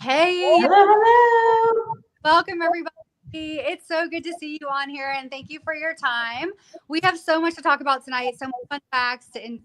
Hey, Hello, hello. welcome everybody. It's so good to see you on here and thank you for your time. We have so much to talk about tonight, so many fun facts to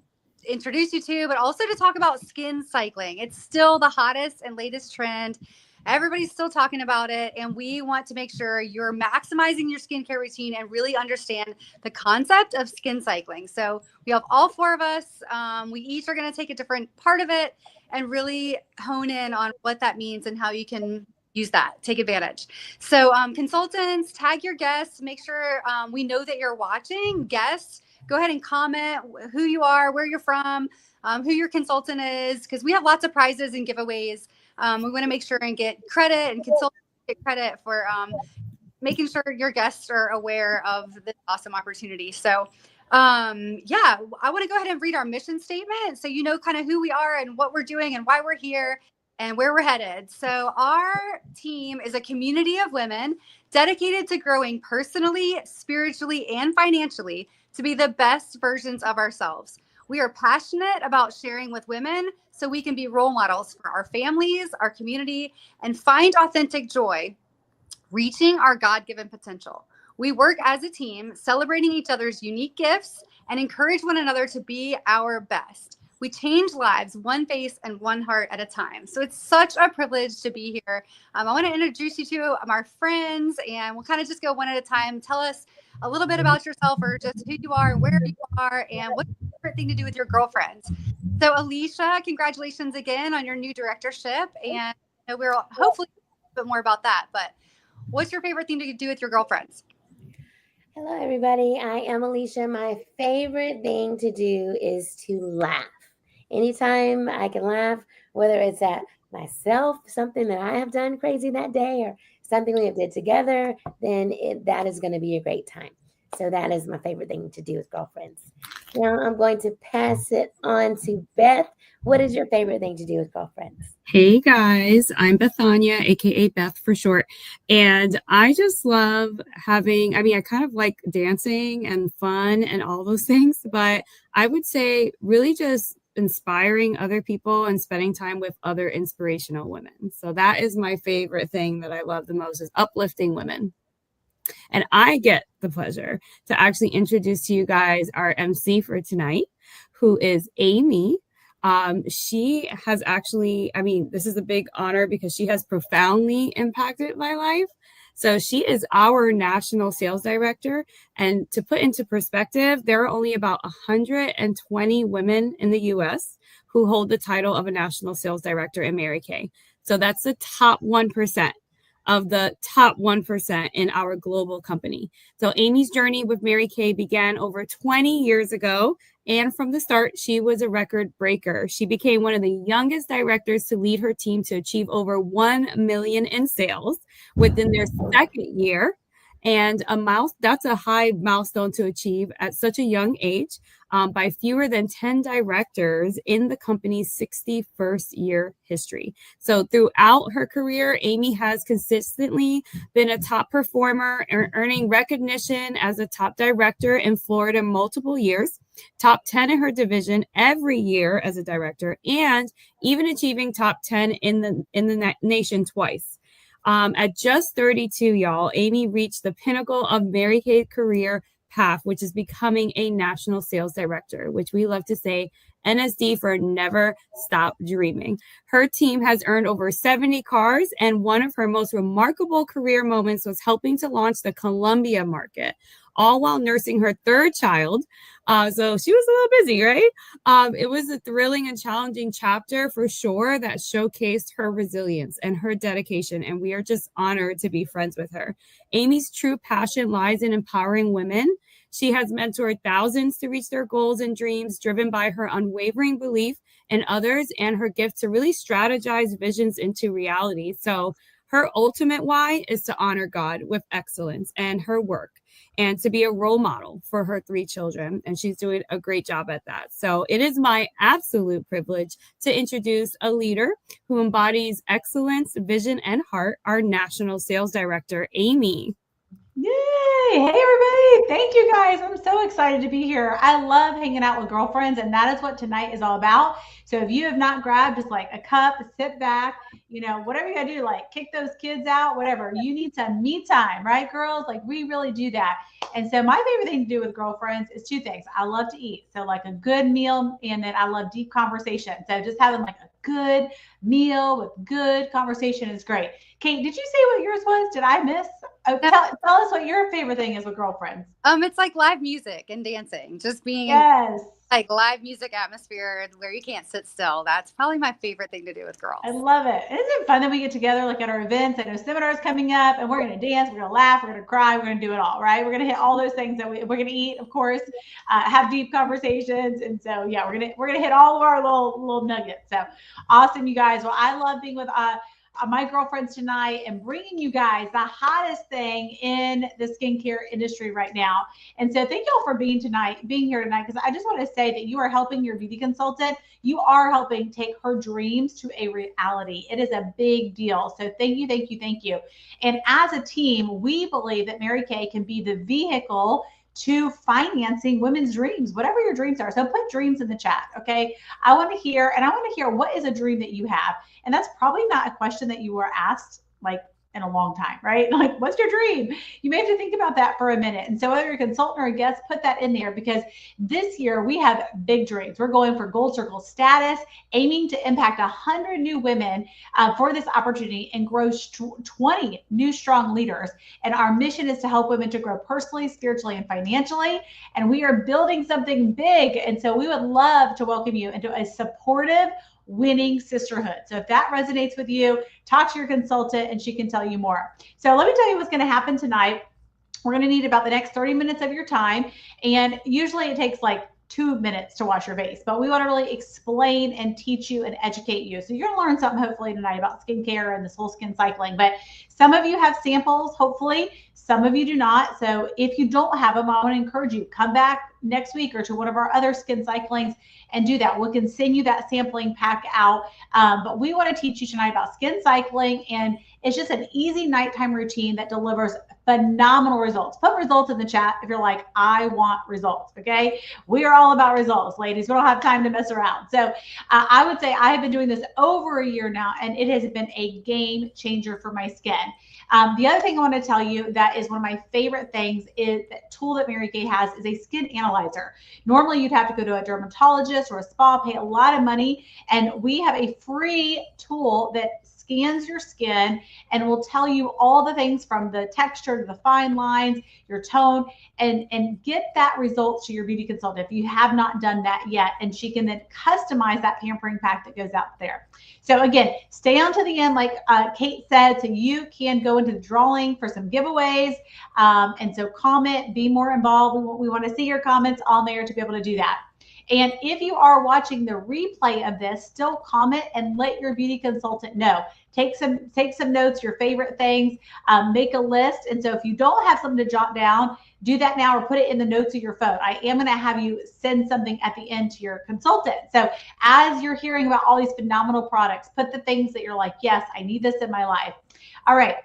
introduce you to, but also to talk about skin cycling. It's still the hottest and latest trend. Everybody's still talking about it, and we want to make sure you're maximizing your skincare routine and really understand the concept of skin cycling. So, we have all four of us. We each are going to take a different part of it and really hone in on what that means and how you can use that, take advantage. So, consultants, tag your guests, make sure we know that you're watching. Guests, go ahead and comment who you are, where you're from, who your consultant is, because we have lots of prizes and giveaways. We want to make sure and get credit, and consultants get credit for making sure your guests are aware of this awesome opportunity. So, yeah, I want to go ahead and read our mission statement so you know kind of who we are and what we're doing and why we're here and where we're headed. So, our team is a community of women dedicated to growing personally, spiritually, and financially to be the best versions of ourselves. We are passionate about sharing with women so we can be role models for our families, our community, and find authentic joy reaching our God given potential. We work as a team, celebrating each other's unique gifts and encourage one another to be our best. We change lives one face and one heart at a time. So it's such a privilege to be here. I want to introduce you to our friends, and we'll kind of just go one at a time. Tell us a little bit about yourself, or just who you are, where you are, and what's your favorite thing to do with your girlfriends. So, Alicia, congratulations again on your new directorship. And we're hopefully a bit more about that. But what's your favorite thing to do with your girlfriends? Hello, everybody. I am Alicia. My favorite thing to do is to laugh. Anytime I can laugh, whether it's at myself, something that I have done crazy that day, or something we have did together, then that is going to be a great time. So that is my favorite thing to do with girlfriends. Now I'm going to pass it on to Beth. What is your favorite thing to do with girlfriends? Hey guys, I'm Bethania, aka Beth for short. And I just love I kind of like dancing and fun and all those things, but I would say really just inspiring other people and spending time with other inspirational women. So that is my favorite thing that I love the most, is uplifting women. And I get the pleasure to actually introduce to you guys our MC for tonight, who is Amy. She has actually, this is a big honor because she has profoundly impacted my life. So she is our national sales director. And to put into perspective, there are only about 120 women in the US who hold the title of a national sales director in Mary Kay. So that's the top 1% of the top 1% in our global company. So Amy's journey with Mary Kay began over 20 years ago. And from the start, she was a record breaker. She became one of the youngest directors to lead her team to achieve over 1 million in sales within their second year. And that's a high milestone to achieve at such a young age, by fewer than 10 directors in the company's 61st year history. So throughout her career, Amy has consistently been a top performer, earning recognition as a top director in Florida multiple years, top 10 in her division every year as a director, and even achieving top 10 in the nation twice. At just 32, y'all, Amy reached the pinnacle of Mary Kay's career path, which is becoming a national sales director, which we love to say NSD for never stop dreaming. Her team has earned over 70 cars, and one of her most remarkable career moments was helping to launch the Colombia market, all while nursing her third child. So she was a little busy, right? It was a thrilling and challenging chapter for sure that showcased her resilience and her dedication, and we are just honored to be friends with her. Amy's true passion lies in empowering women. She has mentored thousands to reach their goals and dreams, driven by her unwavering belief in others and her gift to really strategize visions into reality. So her ultimate why is to honor God with excellence and her work, and to be a role model for her 3 children. And she's doing a great job at that. So it is my absolute privilege to introduce a leader who embodies excellence, vision, and heart, our national sales director, Amy. Yay! Hey, everybody. Thank you guys. I'm so excited to be here. I love hanging out with girlfriends, and that is what tonight is all about. So if you have not grabbed just like a cup, sit back, whatever you got to do, like kick those kids out, whatever. You need some me time, right, girls? Like we really do that. And so my favorite thing to do with girlfriends is two things. I love to eat. So like a good meal, and then I love deep conversation. So just having like a good meal with good conversation is great. Kate, did you say what yours was? Did I miss? Oh, tell us what your favorite thing is with girlfriends. It's like live music and dancing, just being in Yes. like live music atmosphere where you can't sit still. That's probably my favorite thing to do with girls. I love it. Isn't it fun that we get together like at our events? I know seminars coming up, and we're going to dance, we're going to laugh, we're going to cry, we're going to do it all, right? We're going to hit all those things that we're going to eat, of course, have deep conversations, and so yeah, we're gonna hit all of our little nuggets. So awesome, you guys. Well, I love being with my girlfriends tonight and bringing you guys the hottest thing in the skincare industry right now. And so thank y'all for being here tonight, because I just want to say that you are helping your beauty consultant. You are helping take her dreams to a reality. It is a big deal. So thank you, thank you, thank you. And as a team, we believe that Mary Kay can be the vehicle to financing women's dreams, whatever your dreams are. So put dreams in the chat, okay? I want to hear what is a dream that you have. And that's probably not a question that you were asked like in a long time, right? Like, what's your dream? You may have to think about that for a minute. And so whether you're a consultant or a guest, put that in there, because this year we have big dreams. We're going for Gold Circle status, aiming to impact 100 new women for this opportunity and grow 20 new strong leaders. And our mission is to help women to grow personally, spiritually, and financially. And we are building something big. And so we would love to welcome you into a supportive, winning sisterhood. So if that resonates with you, talk to your consultant and she can tell you more. So let me tell you what's going to happen tonight. We're going to need about the next 30 minutes of your time. And usually it takes like 2 minutes to wash your face, but we want to really explain and teach you and educate you. So you're going to learn something hopefully tonight about skincare and this whole skin cycling. But some of you have samples, hopefully. Some of you do not. So if you don't have them, I want to encourage you, come back next week or to one of our other skin cyclings and do that. We can send you that sampling pack out. But we want to teach you tonight about skin cycling, and it's just an easy nighttime routine that delivers phenomenal results. Put results in the chat if you're like, I want results, okay? We are all about results, ladies. We don't have time to mess around. So I would say I have been doing this over a year now, and it has been a game changer for my skin. The other thing I want to tell you that is one of my favorite things is that tool that Mary Kay has is a skin analyzer. Normally you'd have to go to a dermatologist or a spa, pay a lot of money, and we have a free tool that scans your skin and will tell you all the things from the texture to the fine lines, your tone, and get that results to your beauty consultant if you have not done that yet. And she can then customize that pampering pack that goes out there. So again, stay on to the end, like Kate said, so you can go into the drawing for some giveaways. And so comment, be more involved. We want to see your comments on there to be able to do that. And if you are watching the replay of this, still comment and let your beauty consultant know. Take some notes, your favorite things, make a list. And so if you don't have something to jot down, do that now or put it in the notes of your phone. I am going to have you send something at the end to your consultant. So as you're hearing about all these phenomenal products, put the things that you're like, yes, I need this in my life. All right.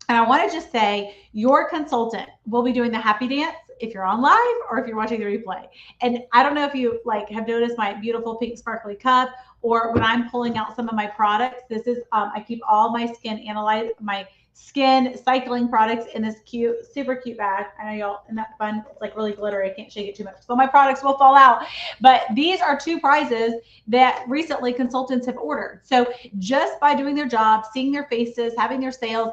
And I want to just say your consultant will be doing the happy dance if you're on live or if you're watching the replay. And I don't know if you have noticed my beautiful pink sparkly cup, or when I'm pulling out some of my products, this is, I keep all my skin cycling products in this cute, super cute bag. I know y'all, isn't that fun? It's like really glittery. I can't shake it too much. So my products will fall out. But these are 2 prizes that recently consultants have ordered. So just by doing their job, seeing their faces, having their sales,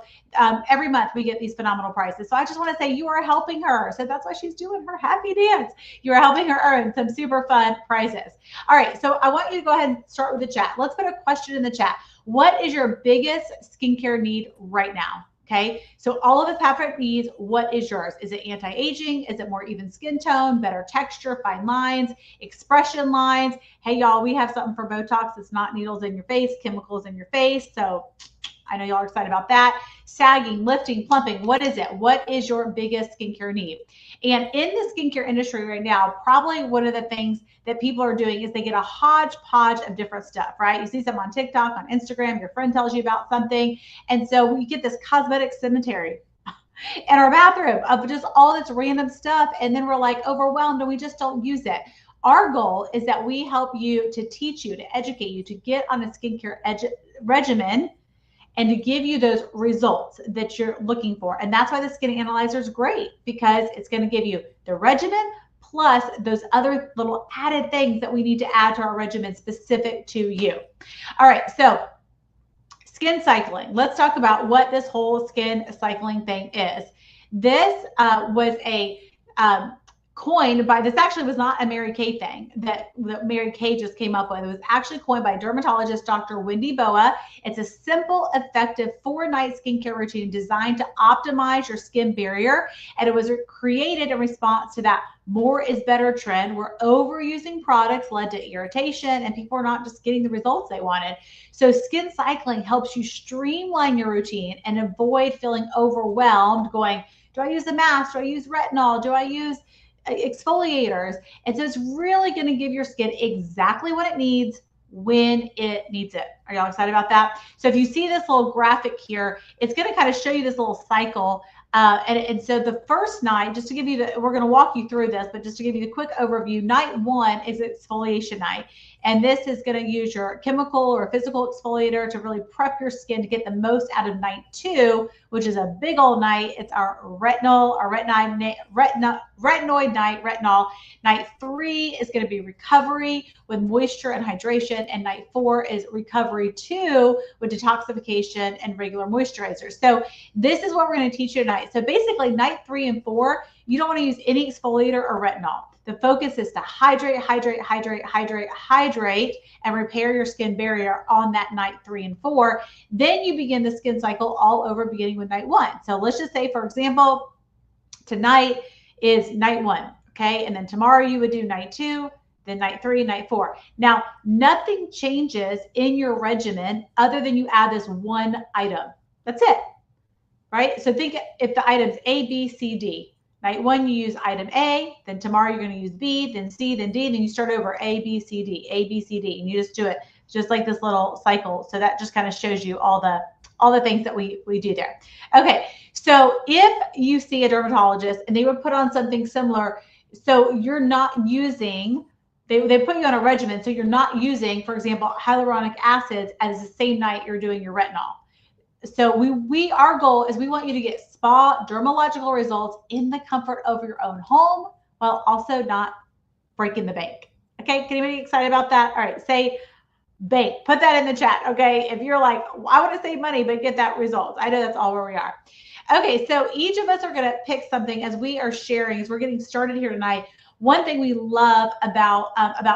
every month we get these phenomenal prizes. So I just want to say you are helping her. So that's why she's doing her happy dance. You are helping her earn some super fun prizes. All right. So I want you to go ahead and start with the chat. Let's put a question in the chat. What is your biggest skincare need right now? Okay, so all of us have different needs. What is yours? Is it anti-aging? Is it more even skin tone, better texture, fine lines, expression lines? Hey, y'all, we have something for Botox. It's not needles in your face, chemicals in your face. So I know y'all are excited about that. Sagging, lifting, plumping. What is it? What is your biggest skincare need? And in the skincare industry right now, probably one of the things that people are doing is they get a hodgepodge of different stuff, right? You see some on TikTok, on Instagram, your friend tells you about something. And so you get this cosmetic cemetery. in our bathroom of just all this random stuff. And then we're like overwhelmed and we just don't use it. Our goal is that we help you to teach you, to educate you, to get on a skincare regimen and to give you those results that you're looking for. And that's why the Skin Analyzer is great, because it's going to give you the regimen plus those other little added things that we need to add to our regimen specific to you. All right, so skin cycling. Let's talk about what this whole skin cycling thing is. This was a coined by, this actually was not a Mary Kay thing that Mary Kay just came up with. It was actually coined by dermatologist Dr. Wendy Boa. It's a simple, effective 4-night skincare routine designed to optimize your skin barrier. And it was created in response to that more is better trend where overusing products led to irritation and people are not just getting the results they wanted. So skin cycling helps you streamline your routine and avoid feeling overwhelmed going, do I use a mask? Do I use retinol? Do I use exfoliators? And so it's really going to give your skin exactly what it needs when it needs it. Are y'all excited about that? So if you see this little graphic here, it's going to kind of show you this little cycle. And so the first night, just to give you we're going to walk you through this, but just to give you the quick overview, night 1 is exfoliation night. And this is going to use your chemical or physical exfoliator to really prep your skin to get the most out of night 2, which is a big old night. It's our retinoid night, retinol. Night 3 is going to be recovery with moisture and hydration. And night 4 is recovery 2 with detoxification and regular moisturizers. So this is what we're going to teach you tonight. So basically night 3 and 4, you don't want to use any exfoliator or retinol. The focus is to hydrate, and repair your skin barrier on that night 3 and 4. Then you begin the skin cycle all over, beginning with night 1. So let's just say, for example, tonight is night 1, okay? And then tomorrow you would do night 2, then night 3, night 4. Now, nothing changes in your regimen other than you add this one item. That's it, right? So think if the item's A, B, C, D. Night 1, you use item A, then tomorrow you're going to use B, then C, then D, then you start over A, B, C, D, A, B, C, D, and you just do it just like this little cycle. So that just kind of shows you all the things that we do there. Okay, so if you see a dermatologist and they would put on something similar, so you're not using, they put you on a regimen, so you're not using, for example, hyaluronic acids as the same night you're doing your retinol. So our goal is we want you to get spa dermatological results in the comfort of your own home while also not breaking the bank. Okay, can anybody excited about that? All right, say bank. Put that in the chat, okay? If you're like, I want to save money but get that result. I know that's all where we are. Okay, so each of us are going to pick something as we are sharing, as we're getting started here tonight. One thing we love about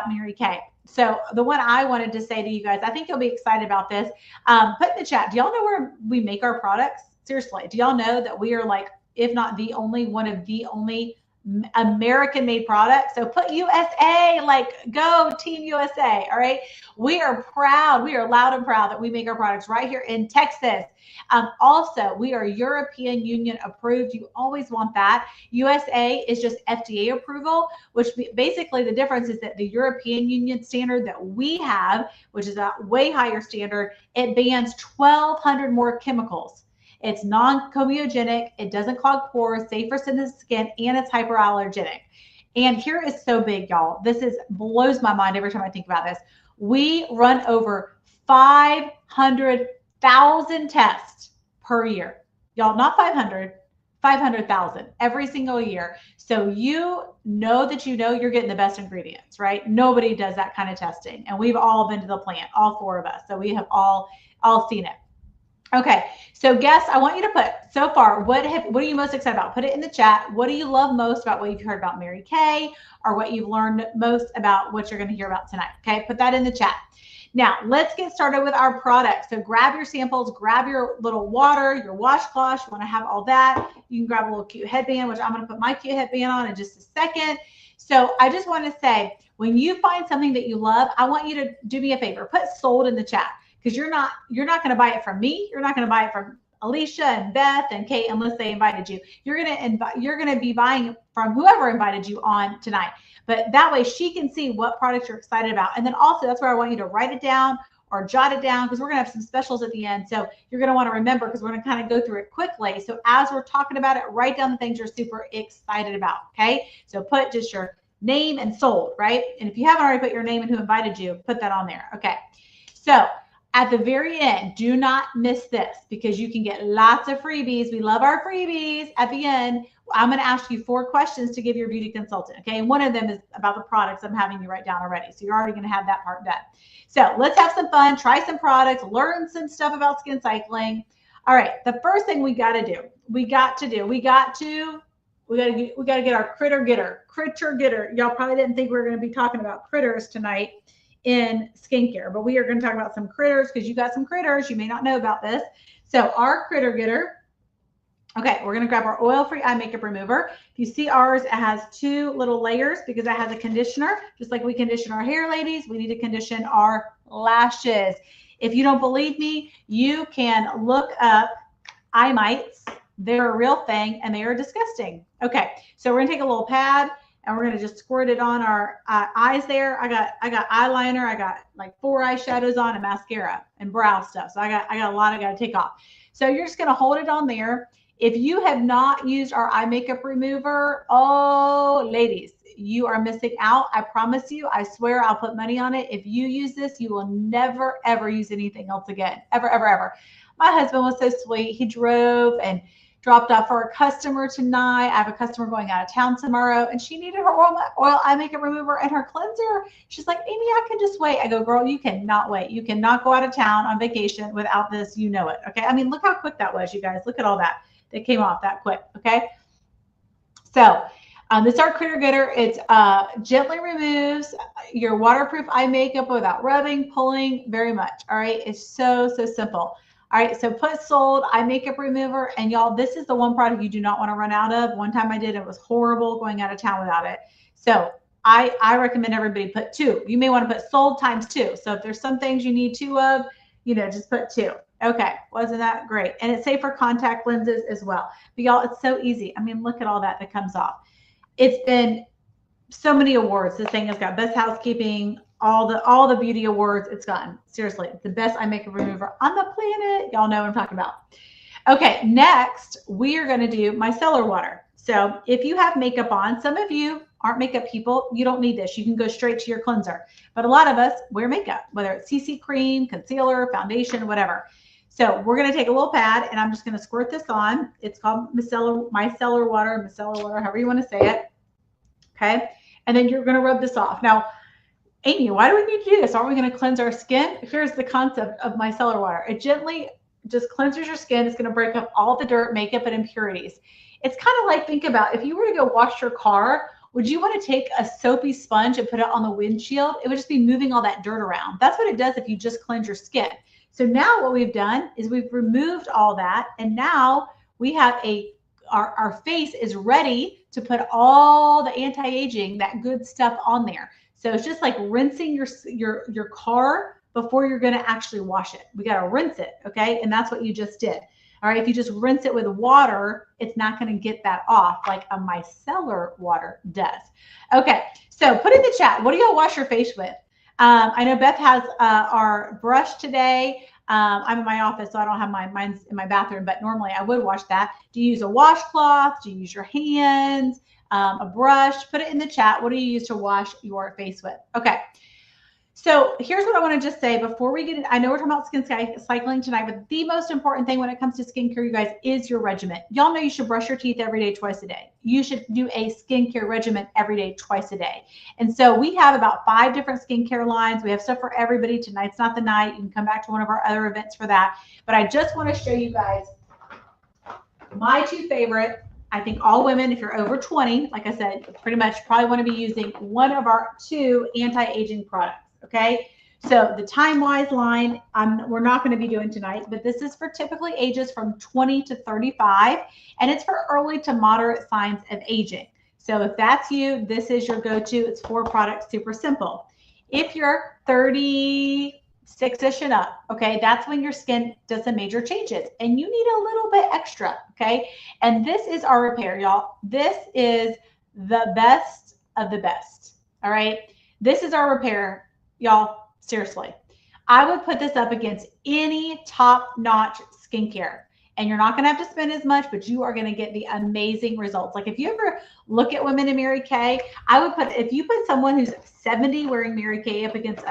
Mary Kay. So the one I wanted to say to you guys, I think you'll be excited about this. Put in the chat, do y'all know where we make our products? Seriously, do y'all know that we are like, if not the only, one of the only American-made products? So put USA, like go Team USA, all right? We are proud, we are loud and proud that we make our products right here in Texas. Also, we are European Union approved. You always want that. USA is just FDA approval, which basically the difference is that the European Union standard that we have, which is a way higher standard, it bans 1,200 more chemicals. It's non-comedogenic, it doesn't clog pores, safe for sensitive skin, and it's hyperallergenic. And here is so big, y'all. This blows my mind every time I think about this. We run over 500,000 tests per year. Y'all, not 500, 500,000 every single year. So you know that you're getting the best ingredients, right? Nobody does that kind of testing. And we've all been to the plant, all 4 of us. So we have all seen it. Okay, so guests, I want you to put, so far, what are you most excited about? Put it in the chat. What do you love most about what you've heard about Mary Kay, or what you've learned most about what you're going to hear about tonight? Okay, put that in the chat. Now, let's get started with our products. So grab your samples, grab your little water, your washcloth. You want to have all that. You can grab a little cute headband, which I'm going to put my cute headband on in just a second. So I just want to say, when you find something that you love, I want you to do me a favor. Put sold in the chat. Because you're not going to buy it from me. You're not going to buy it from Alicia and Beth and Kate unless they invited you. You're going to be buying from whoever invited you on tonight. But that way she can see what products you're excited about. And then also that's where I want you to write it down or jot it down because we're going to have some specials at the end. So you're going to want to remember because we're going to kind of go through it quickly. So as we're talking about it, write down the things you're super excited about. Okay. So put just your name and sold, right? And if you haven't already put your name and who invited you, put that on there. Okay. So at the very end, do not miss this because you can get lots of freebies. We love our freebies. At the end, I'm going to ask you 4 questions to give your beauty consultant. Okay. And one of them is about the products I'm having you write down already. So you're already going to have that part done. So let's have some fun, try some products, learn some stuff about skin cycling. All right. The first thing we got to get our critter getter. Y'all probably didn't think we were going to be talking about critters tonight in skincare, but we are going to talk about some critters because you got some critters. You may not know about this. So our critter getter. Okay, we're going to grab our oil-free eye makeup remover. If you see ours, it has 2 little layers because it has a conditioner. Just like we condition our hair, ladies, we need to condition our lashes. If you don't believe me, you can look up eye mites. They're a real thing and they are disgusting. Okay, so we're going to take a little pad and we're going to just squirt it on our eyes there. I got eyeliner. I got like 4 eyeshadows on and mascara and brow stuff. So I got a lot I got to take off. So you're just going to hold it on there. If you have not used our eye makeup remover, oh, ladies, you are missing out. I promise you. I swear I'll put money on it. If you use this, you will never, ever use anything else again. Ever, ever, ever. My husband was so sweet. He drove and dropped off for a customer tonight. I have a customer going out of town tomorrow, and she needed her oil eye makeup remover and her cleanser. She's like, Amy, I can just wait. I go, girl, you cannot wait. You cannot go out of town on vacation without this. You know it. Okay. I mean, look how quick that was, you guys. Look at all that. It came off that quick. Okay. So this is our critter getter. It gently removes your waterproof eye makeup without rubbing, pulling very much. All right. It's so simple. All right. So put sold eye makeup remover. And y'all, this is the one product you do not want to run out of. One time I did, it was horrible going out of town without it. So I recommend everybody put 2. You may want to put sold times 2. So if there's some things you need 2 of, just put 2. Okay, wasn't that great? And it's safe for contact lenses as well. But y'all, it's so easy. I mean, look at all that comes off. It's been so many awards. This thing has got best housekeeping, all the beauty awards it's gotten. Seriously, it's the best eye makeup remover on the planet. Y'all know what I'm talking about. Okay, next we are going to do micellar water. So if you have makeup on, some of you aren't makeup people, you don't need this. You can go straight to your cleanser. But a lot of us wear makeup, whether it's CC cream, concealer, foundation, whatever. So we're going to take a little pad and I'm just going to squirt this on. It's called micellar water, however you want to say it. Okay. And then you're going to rub this off. Now, Amy, why do we need to do this? Aren't we going to cleanse our skin? Here's the concept of micellar water. It gently just cleanses your skin. It's going to break up all the dirt, makeup, and impurities. It's kind of like, think about if you were to go wash your car, would you want to take a soapy sponge and put it on the windshield? It would just be moving all that dirt around. That's what it does if you just cleanse your skin. So now what we've done is we've removed all that. And now we have our face is ready to put all the anti-aging, that good stuff on there. So it's just like rinsing your car before you're going to actually wash it. We got to rinse it. Okay. And that's what you just did. All right. If you just rinse it with water, it's not going to get that off like a micellar water does. Okay. So put in the chat, what do y'all wash your face with? I know Beth has our brush today. I'm in my office, so I don't have mine's in my bathroom, but normally I would wash that. Do you use a washcloth? Do you use your hands? A brush? Put it in the chat. What do you use to wash your face with? Okay. So here's what I want to just say before we get in. I know we're talking about skin cycling tonight, but the most important thing when it comes to skincare, you guys, is your regimen. Y'all know you should brush your teeth every day, twice a day. You should do a skincare regimen every day, twice a day. And so we have about 5 different skincare lines. We have stuff for everybody. Tonight's not the night. You can come back to one of our other events for that. But I just want to show you guys my 2 favorite. I think all women, if you're over 20, like I said, pretty much probably want to be using one of our 2 anti-aging products. Okay, so the Time-Wise line, we're not going to be doing tonight, but this is for typically ages from 20 to 35, and it's for early to moderate signs of aging. So if that's you, this is your go-to. It's 4 products, super simple. If you're 36-ish and up, okay, that's when your skin does some major changes, and you need a little bit extra, okay? And this is our repair, y'all. This is the best of the best, all right? This is our repair. Y'all, seriously. I would put this up against any top-notch skincare. And you're not going to have to spend as much, but you are going to get the amazing results. Like if you ever look at women in Mary Kay, I would put, if you put someone who's 70 wearing Mary Kay up against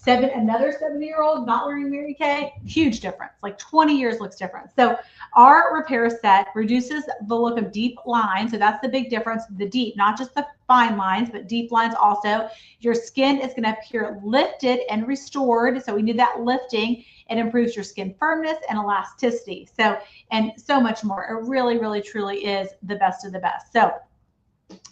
another 70-year-old not wearing Mary Kay, huge difference. Like 20 years looks different. So our repair set reduces the look of deep lines. So that's the big difference, the deep, not just the fine lines, but deep lines also. Your skin is going to appear lifted and restored. So we need that lifting. It improves your skin firmness and elasticity. So, and so much more. It really, really, truly is the best of the best. So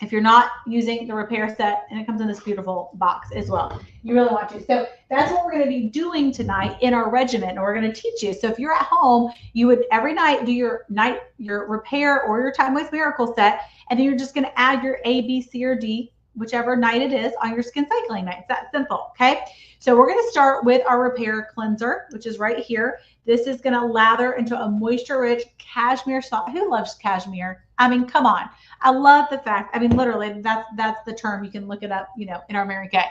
if you're not using the repair set, and it comes in this beautiful box as well, you really want to. So that's what we're going to be doing tonight in our regimen, and we're going to teach you. So if you're at home, you would every night do your repair or your Time Waste Miracle set, and then you're just going to add your A, B, C, or D, whichever night it is, on your skin cycling night. It's that simple, okay? So we're going to start with our repair cleanser, which is right here. This is going to lather into a moisture-rich cashmere soft. Who loves cashmere? I mean, come on. I love the fact, I mean, literally, that's the term. You can look it up, you know, in our Mary Kay.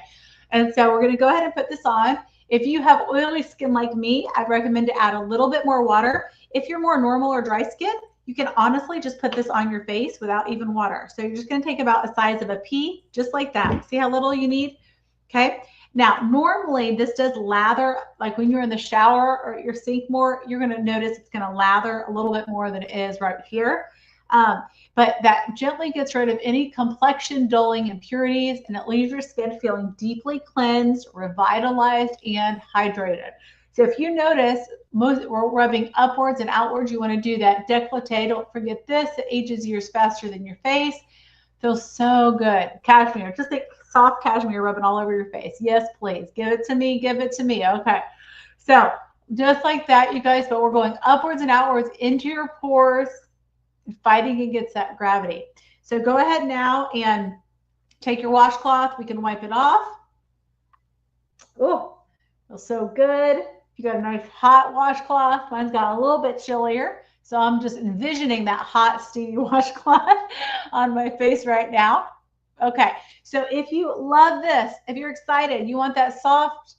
And so we're going to go ahead and put this on. If you have oily skin like me, I'd recommend to add a little bit more water. If you're more normal or dry skin, you can honestly just put this on your face without even water. So you're just going to take about the size of a pea, just like that. See how little you need? Okay. Now, normally this does lather, like when you're in the shower or your sink more, you're going to notice it's going to lather a little bit more than it is right here. But that gently gets rid of any complexion dulling impurities, and it leaves your skin feeling deeply cleansed, revitalized, and hydrated. So if you notice, we're rubbing upwards and outwards. You want to do that décolleté. Don't forget this. It ages years faster than your face. Feels so good. Cashmere, just like soft cashmere rubbing all over your face. Yes, please. Give it to me. Give it to me. Okay. So just like that, you guys, but we're going upwards and outwards into your pores, fighting against that gravity. So go ahead now and take your washcloth. We can wipe it off. Oh, feels so good. You got a nice hot washcloth. Mine's got a little bit chillier. So I'm just envisioning that hot, steamy washcloth on my face right now. Okay. So if you love this, if you're excited, you want that soft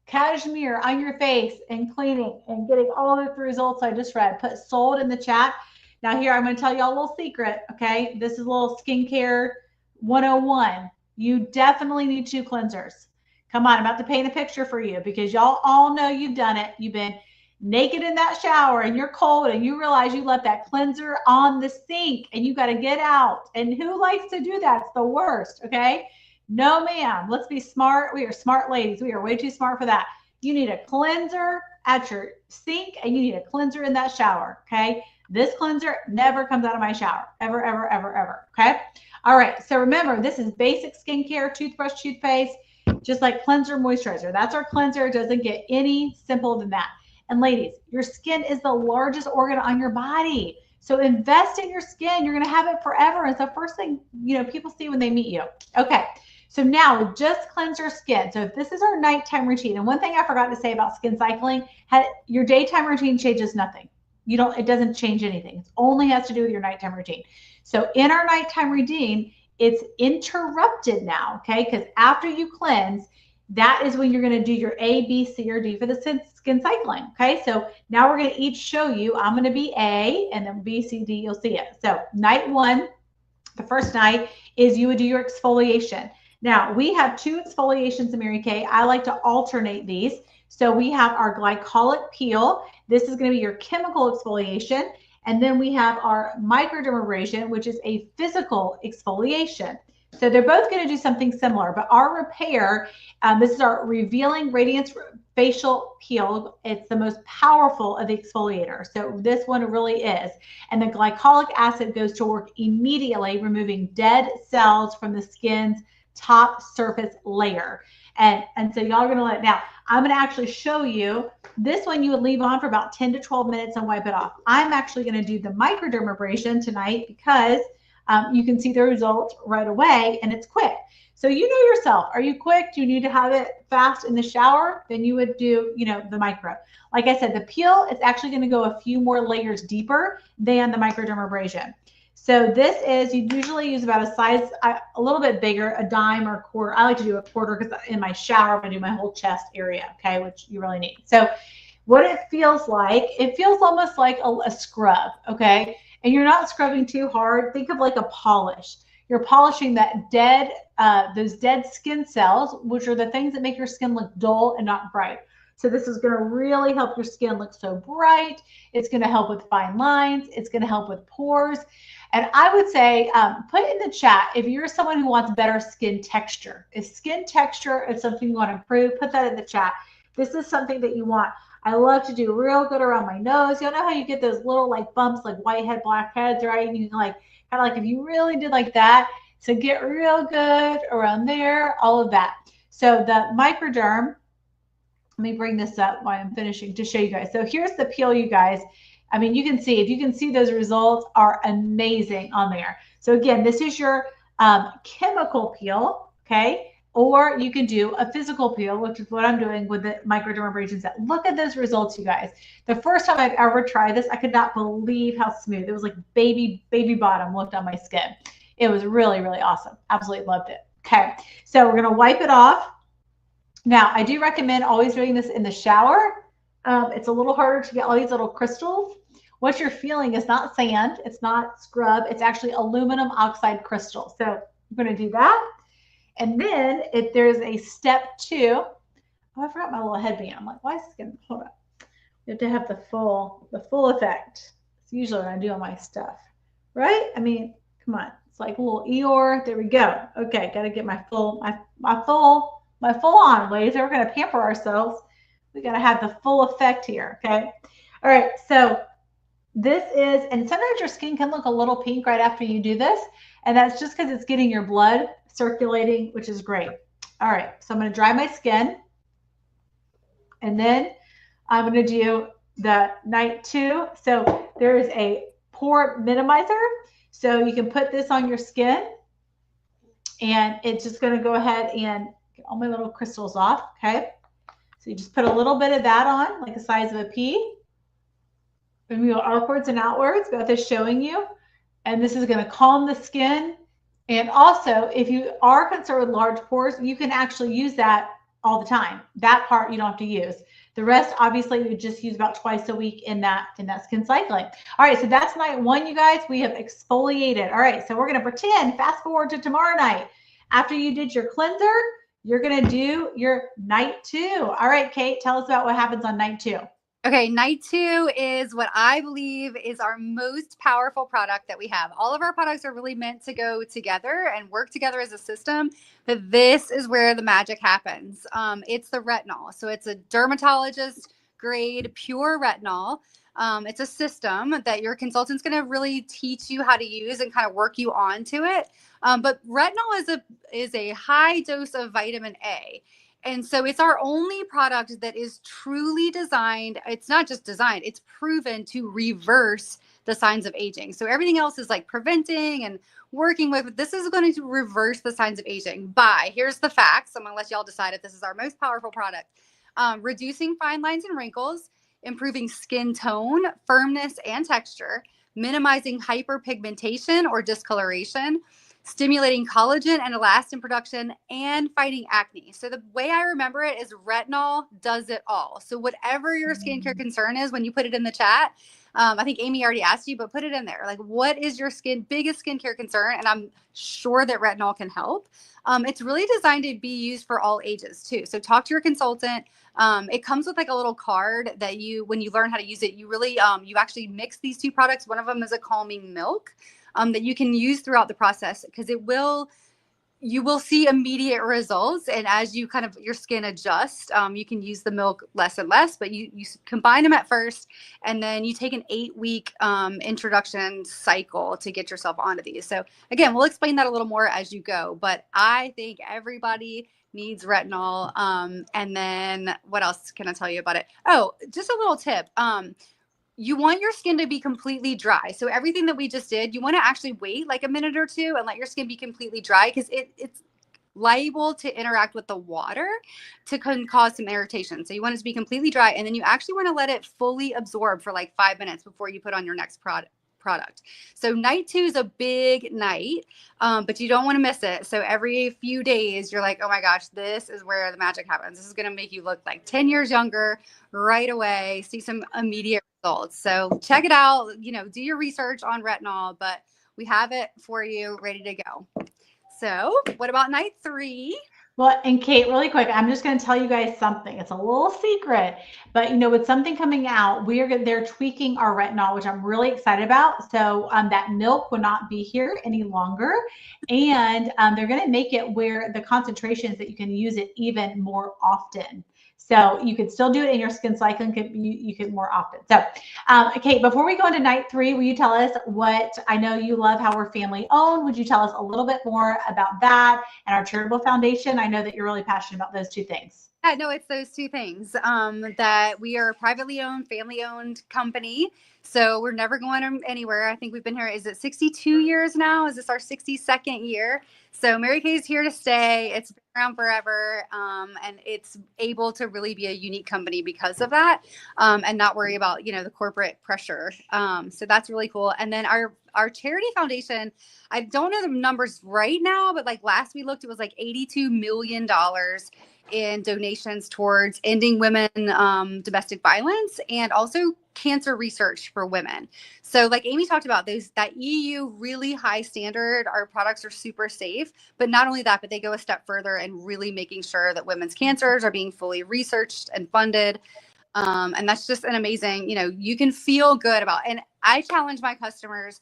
cashmere on your face and cleaning and getting all of the results I just read, put sold in the chat. Now here, I'm going to tell you all a little secret. Okay. This is a little skincare 101. You definitely need 2 cleansers. Come on, I'm about to paint a picture for you because y'all all know you've done it. You've been naked in that shower and you're cold and you realize you left that cleanser on the sink and you got to get out. And who likes to do that? It's the worst. Okay. No, ma'am. Let's be smart. We are smart ladies. We are way too smart for that. You need a cleanser at your sink and you need a cleanser in that shower. Okay. This cleanser never comes out of my shower. Ever, ever, ever, ever. Okay. All right. So remember, this is basic skincare, toothbrush, toothpaste, just like cleanser, moisturizer. That's our cleanser. It doesn't get any simpler than that. And ladies, your skin is the largest organ on your body. So invest in your skin. You're going to have it forever. It's the first thing, you know, people see when they meet you. Okay. So now just cleanse your skin. So if this is our nighttime routine, and one thing I forgot to say about skin cycling, your daytime routine changes nothing. It doesn't change anything. It only has to do with your nighttime routine. So in our nighttime routine, it's interrupted now. Okay. Because after you cleanse, that is when you're going to do your A, B, C, or D for the skin cycling. Okay. So now we're going to each show you. I'm going to be A, and then B, C, D, you'll see it. So night 1, the first night, is you would do your exfoliation. Now we have 2 exfoliations in Mary Kay. I like to alternate these. So we have our glycolic peel. This is going to be your chemical exfoliation. And then we have our microdermabrasion, which is a physical exfoliation. So they're both going to do something similar, but our repair, this is our Revealing Radiance Facial Peel. It's the most powerful of the exfoliators. So this one really is. And the glycolic acid goes to work immediately, removing dead cells from the skin's top surface layer. And so y'all are going to let it. Now, I'm going to actually show you this one. You would leave on for about 10 to 12 minutes and wipe it off. I'm actually going to do the microdermabrasion tonight because you can see the results right away and it's quick. So you know yourself. Are you quick? Do you need to have it fast in the shower? Then you would do, the micro. Like I said, the peel is actually going to go a few more layers deeper than the microdermabrasion. So this is, you usually use about a size, a little bit bigger, a dime or a quarter. I like to do a quarter because in my shower, I'm going to do my whole chest area, okay, which you really need. So what it feels almost like a scrub, okay? And you're not scrubbing too hard. Think of like a polish. You're polishing that those dead skin cells, which are the things that make your skin look dull and not bright. So this is going to really help your skin look so bright. It's going to help with fine lines. It's going to help with pores. And I would say, put in the chat if you're someone who wants better skin texture. If skin texture is something you want to improve, put that in the chat. This is something that you want. I love to do real good around my nose. You know how you get those little like bumps, like whitehead, blackheads, right? And you can like, kind of like if you really did like that, so get real good around there, all of that. So the microderm, let me bring this up while I'm finishing to show you guys. So here's the peel, you guys. I mean, you can see, if you can see, those results are amazing on there. So again, this is your chemical peel, okay? Or you can do a physical peel, which is what I'm doing with the microdermabrasion set. Look at those results, you guys. The first time I've ever tried this, I could not believe how smooth. It was like baby bottom looked on my skin. It was really, really awesome. Absolutely loved it. Okay, so we're gonna wipe it off. Now, I do recommend always doing this in the shower. It's a little harder to get all these little crystals. What you're feeling is not sand, it's not scrub, it's actually aluminum oxide crystals. So I'm going to do that. And then if there's a step 2, oh, I forgot my little headband. I'm like, why is this going to, hold on. You have to have the full effect. It's usually what I do on my stuff, right? I mean, come on. It's like a little Eeyore. There we go. Okay, got to get my full on, ladies. We're going to pamper ourselves. We got to have the full effect here, okay? All right, so this is, and sometimes your skin can look a little pink right after you do this, and that's just because it's getting your blood circulating, which is great. All right, so I'm going to dry my skin, and then I'm going to do the night 2. So there is a pore minimizer, so you can put this on your skin, and it's just going to go ahead and get all my little crystals off, okay? So you just put a little bit of that on, like the size of a pea. And we go upwards and outwards. Beth is showing you. And this is going to calm the skin. And also, if you are concerned with large pores, you can actually use that all the time. That part you don't have to use. The rest, obviously, you just use about twice a week in that skin cycling. All right, so that's night 1, you guys. We have exfoliated. All right, so we're going to pretend, fast forward to tomorrow night. After you did your cleanser, you're going to do your night 2. All right, Kate, tell us about what happens on night 2. Okay, night 2 is what I believe is our most powerful product that we have. All of our products are really meant to go together and work together as a system, but this is where the magic happens. It's the retinol. So it's a dermatologist grade pure retinol. It's a system that your consultant's going to really teach you how to use and kind of work you onto it. But retinol is a high dose of vitamin A. And so it's our only product that is truly designed. It's not just designed, it's proven to reverse the signs of aging. So everything else is like preventing and working with. This is going to reverse the signs of aging by, here's the facts. I'm going to let y'all decide if this is our most powerful product. Reducing fine lines and wrinkles, improving skin tone, firmness, and texture, minimizing hyperpigmentation or discoloration, stimulating collagen and elastin production, and fighting acne. So the way I remember it is retinol does it all. So whatever your skincare concern is, when you put it in the chat, I think Amy already asked you, but put it in there. Like, what is your biggest skincare concern? And I'm sure that retinol can help. It's really designed to be used for all ages too. So talk to your consultant. It comes with like a little card that when you learn how to use it, you really, you actually mix these 2 products. One of them is a calming milk that you can use throughout the process, because you will see immediate results. And as you kind of, your skin adjusts, you can use the milk less and less, but you combine them at first, and then you take an 8-week introduction cycle to get yourself onto these. So again, we'll explain that a little more as you go, but I think everybody needs retinol. And then what else can I tell you about it? Oh, just a little tip. You want your skin to be completely dry. So everything that we just did, you want to actually wait like a minute or 2 and let your skin be completely dry, because it's liable to interact with the water to cause some irritation. So you want it to be completely dry, and then you actually want to let it fully absorb for like 5 minutes before you put on your next product. product. So night 2 is a big night, but you don't want to miss it. So every few days, you're like, oh my gosh, this is where the magic happens. This is going to make you look like 10 years younger right away, see some immediate results. So check it out, do your research on retinol, but we have it for you ready to go. So what about night 3? Well, and Kate, really quick, I'm just going to tell you guys something. It's a little secret, but with something coming out, they're tweaking our retinol, which I'm really excited about. So that milk will not be here any longer, and they're going to make it where the concentrations that you can use it even more often. So you can still do it in your skin cycling. You can more often. So, Kate, before we go into night 3, will you tell us what, I know you love how we're family owned. Would you tell us a little bit more about that and our charitable foundation? I know that you're really passionate about those two things. Yeah, no, it's those two things, that we are a privately owned, family owned company. So we're never going anywhere. I think we've been here, is it 62 years now? Is this our 62nd year? So Mary Kay is here to stay. It's been around forever. And it's able to really be a unique company because of that, and not worry about, the corporate pressure. So that's really cool. And then our charity foundation, I don't know the numbers right now, but like last we looked, it was like $82 million in donations towards ending women domestic violence and also cancer research for women. So like Amy talked about, that EU really high standard, our products are super safe, but not only that, but they go a step further and really making sure that women's cancers are being fully researched and funded. And that's just an amazing, you can feel good about. And I challenge my customers,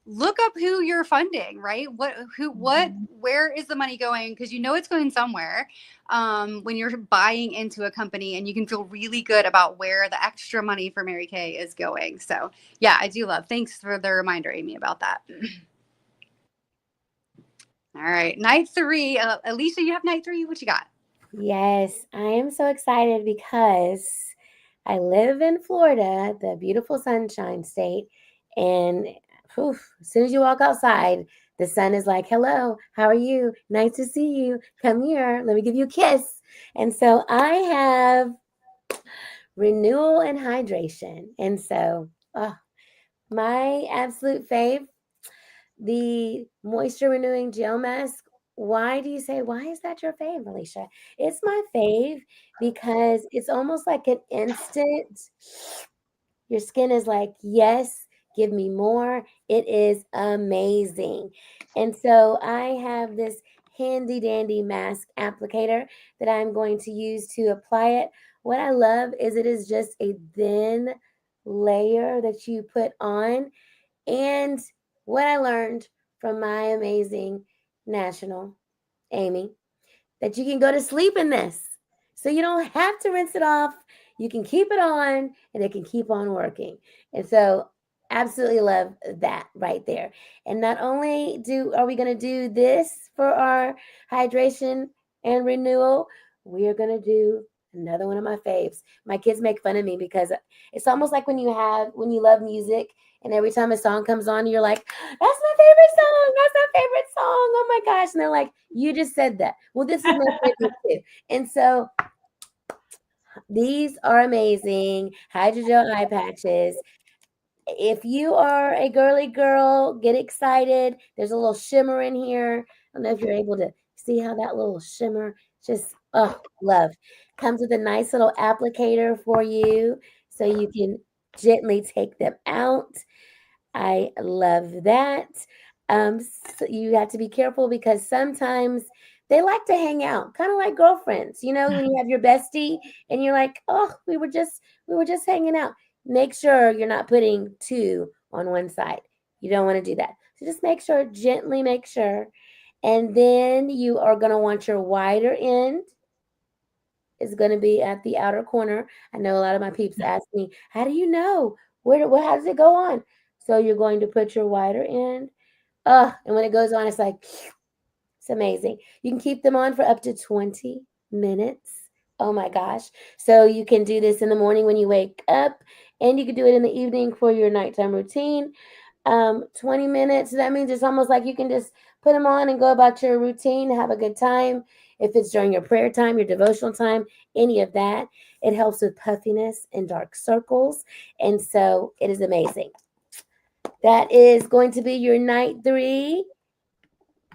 look up who you're funding, right? Where is the money going? Because it's going somewhere, when you're buying into a company, and you can feel really good about where the extra money for Mary Kay is going. So yeah, I do love. Thanks for the reminder, Amy, about that. All right, night 3. Alicia, you have night 3. What you got? Yes, I am so excited because I live in Florida, the beautiful Sunshine State, and as soon as you walk outside, the sun is like, hello, how are you? Nice to see you. Come here. Let me give you a kiss. And so I have renewal and hydration. And so my absolute fave, the moisture renewing gel mask. Why do you say, why is that your fave, Alicia? It's my fave because it's almost like an instant. Your skin is like, yes, give me more. It is amazing. And so I have this handy dandy mask applicator that I'm going to use to apply it. What I love is it is just a thin layer that you put on. And what I learned from my amazing national, Amy, that you can go to sleep in this. So you don't have to rinse it off. You can keep it on and it can keep on working. And so absolutely love that right there. And not only are we going to do this for our hydration and renewal, we are going to do another one of my faves. My kids make fun of me because it's almost like when you love music and every time a song comes on, you're like, that's my favorite song. That's my favorite song. Oh my gosh. And they're like, you just said that. Well, this is my favorite too. And so these are amazing hydrogel eye patches. If you are a girly girl, get excited. There's a little shimmer in here. I don't know if you're able to see how that little shimmer just, love. Comes with a nice little applicator for you so you can gently take them out. I love that. So you have to be careful because sometimes they like to hang out, kind of like girlfriends. When you have your bestie and you're like, oh, we were just hanging out. Make sure you're not putting 2 on one side. You don't want to do that. So just gently make sure. And then you are going to want your wider end. It's going to be at the outer corner. I know a lot of my peeps ask me, how do you know? How does it go on? So you're going to put your wider end. And when it goes on, it's like, it's amazing. You can keep them on for up to 20 minutes. Oh my gosh. So you can do this in the morning when you wake up, and you can do it in the evening for your nighttime routine. 20 minutes. That means it's almost like you can just put them on and go about your routine, have a good time. If it's during your prayer time, your devotional time, any of that, it helps with puffiness and dark circles. And so it is amazing. That is going to be your night 3.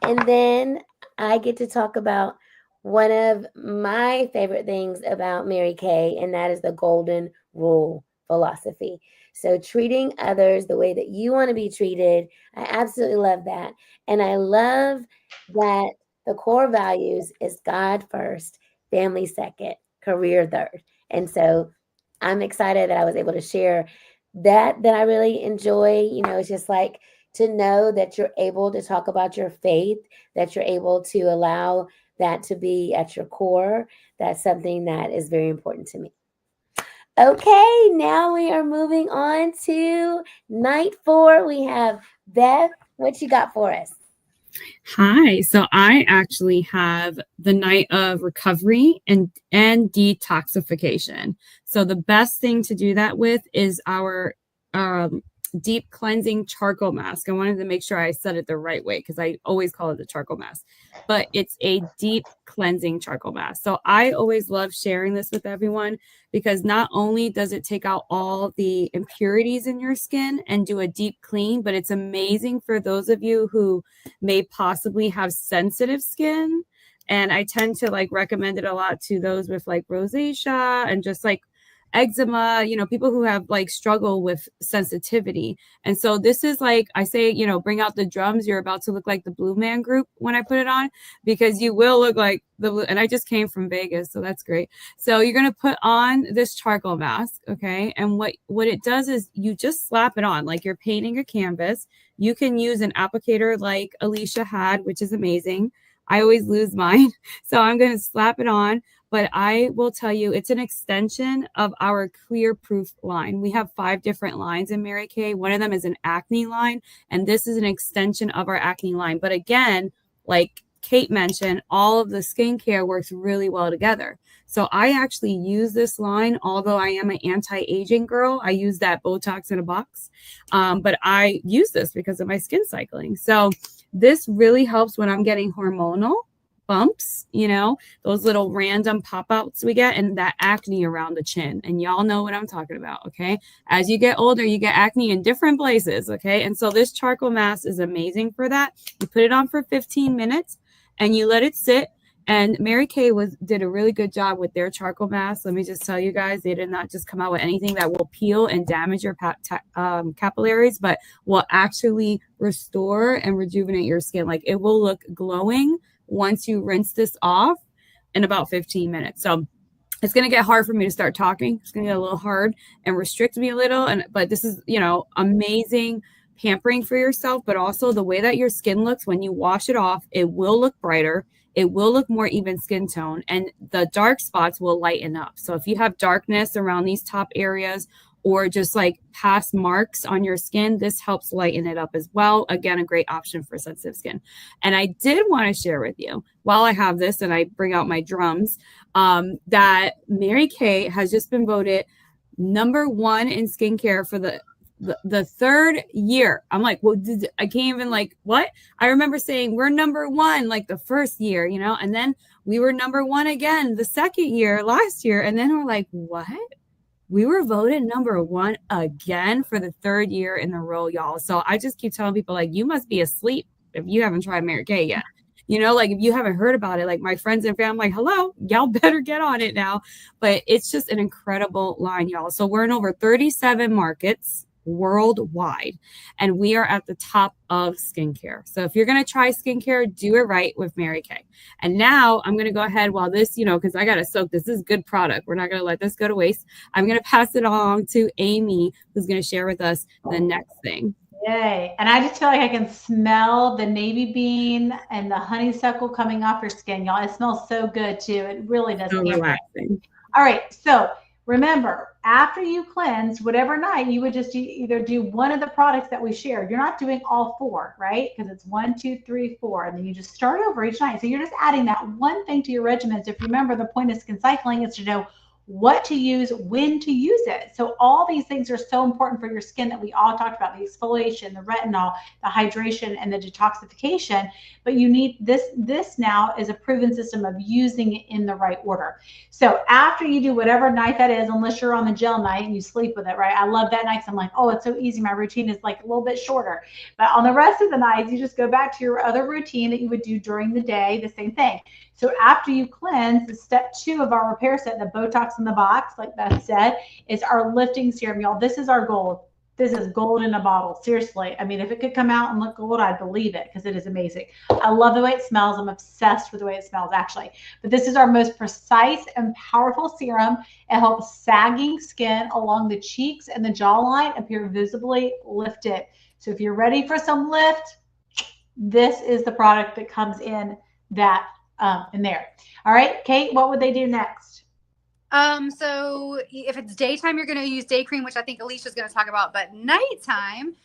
And then I get to talk about one of my favorite things about Mary Kay, and that is the golden rule philosophy. So, treating others the way that you want to be treated, I absolutely love that. And I love that the core values is God first, family second, career third. And so I'm excited that I was able to share that I really enjoy. It's just like to know that you're able to talk about your faith, that you're able to allow that to be at your core. That's something that is very important to me. Okay, now we are moving on to night 4. We have Beth. What you got for us? Hi. So I actually have the night of recovery and detoxification. So the best thing to do that with is our deep cleansing charcoal mask. I wanted to make sure I said it the right way because I always call it the charcoal mask, but it's a deep cleansing charcoal mask. So I always love sharing this with everyone because not only does it take out all the impurities in your skin and do a deep clean, but it's amazing for those of you who may possibly have sensitive skin. And I tend to like recommend it a lot to those with like rosacea and just like eczema, people who have like struggle with sensitivity. And so this is like, I say, bring out the drums. You're about to look like the Blue Man Group when I put it on, because you will look like the Blue. And I just came from Vegas, so that's great. So you're going to put on this charcoal mask. Okay. And what it does is you just slap it on like you're painting a canvas. You can use an applicator like Alicia had, which is amazing. I always lose mine. So I'm going to slap it on. But I will tell you, it's an extension of our Clear Proof line. We have 5 different lines in Mary Kay. One of them is an acne line, and this is an extension of our acne line. But again, like Kate mentioned, all of the skincare works really well together. So I actually use this line, although I am an anti-aging girl. I use that Botox in a box. But I use this because of my skin cycling. So this really helps when I'm getting hormonal bumps, those little random pop-outs we get, and that acne around the chin. And y'all know what I'm talking about, okay? As you get older, you get acne in different places, okay? And so this charcoal mask is amazing for that. You put it on for 15 minutes and you let it sit. And Mary Kay did a really good job with their charcoal mask. Let me just tell you guys, they did not just come out with anything that will peel and damage your capillaries, but will actually restore and rejuvenate your skin. Like it will look glowing once you rinse this off in about 15 minutes. So it's going to get hard for me to start talking. It's going to get a little hard and restrict me a little. But this is, amazing pampering for yourself, but also the way that your skin looks when you wash it off, it will look brighter. It will look more even skin tone, and the dark spots will lighten up. So if you have darkness around these top areas or just like past marks on your skin, this helps lighten it up as well. Again, a great option for sensitive skin. And I did want to share with you, while I have this and I bring out my drums, that Mary Kay has just been voted #1 in skincare for the 3rd year. I'm like, well, I can't even like, what? I remember saying we're #1 like the first year, and then we were #1 again the 2nd year last year. And then we're like, what? We were voted #1 again for the 3rd year in a row, y'all. So I just keep telling people, like, you must be asleep if you haven't tried Mary Kay yet. Like if you haven't heard about it, like my friends and family, like, hello, y'all better get on it now. But it's just an incredible line, y'all. So we're in over 37 markets worldwide, and we are at the top of skincare. So if you're going to try skincare, do it right with Mary Kay. And now I'm going to go ahead while this, because I got to soak this. This is good product. We're not going to let this go to waste. I'm going to pass it along to Amy, who's going to share with us the next thing. Yay. And I just feel like I can smell the navy bean and the honeysuckle coming off your skin, y'all. It smells so good too. It really does. So relaxing. All right. So remember, after you cleanse, whatever night, you would just either do one of the products that we shared. You're not doing all 4, right? Because it's 1, 2, 3, 4. And then you just start over each night. So you're just adding that one thing to your regimen. So if you remember, the point of skin cycling is to know what to use, when to use it. So all these things are so important for your skin that we all talked about, the exfoliation, the retinol, the hydration, and the detoxification. But you need this now is a proven system of using it in the right order. So after you do whatever night that is, unless you're on the gel night and you sleep with it, right? I love that night because I'm like, oh, it's so easy. My routine is like a little bit shorter. But on the rest of the nights, you just go back to your other routine that you would do during the day, the same thing. So after you cleanse, the step 2 of our repair set, the Botox in the box, like Beth said, is our lifting serum. Y'all, this is our gold. This is gold in a bottle. Seriously. I mean, if it could come out and look gold, I'd believe it because it is amazing. I love the way it smells. I'm obsessed with the way it smells, actually. But this is our most precise and powerful serum. It helps sagging skin along the cheeks and the jawline appear visibly lifted. So if you're ready for some lift, this is the product that comes in that in there. All right, Kate, what would they do next? So if it's daytime, you're going to use day cream, which I think Alicia's going to talk about, but nighttime,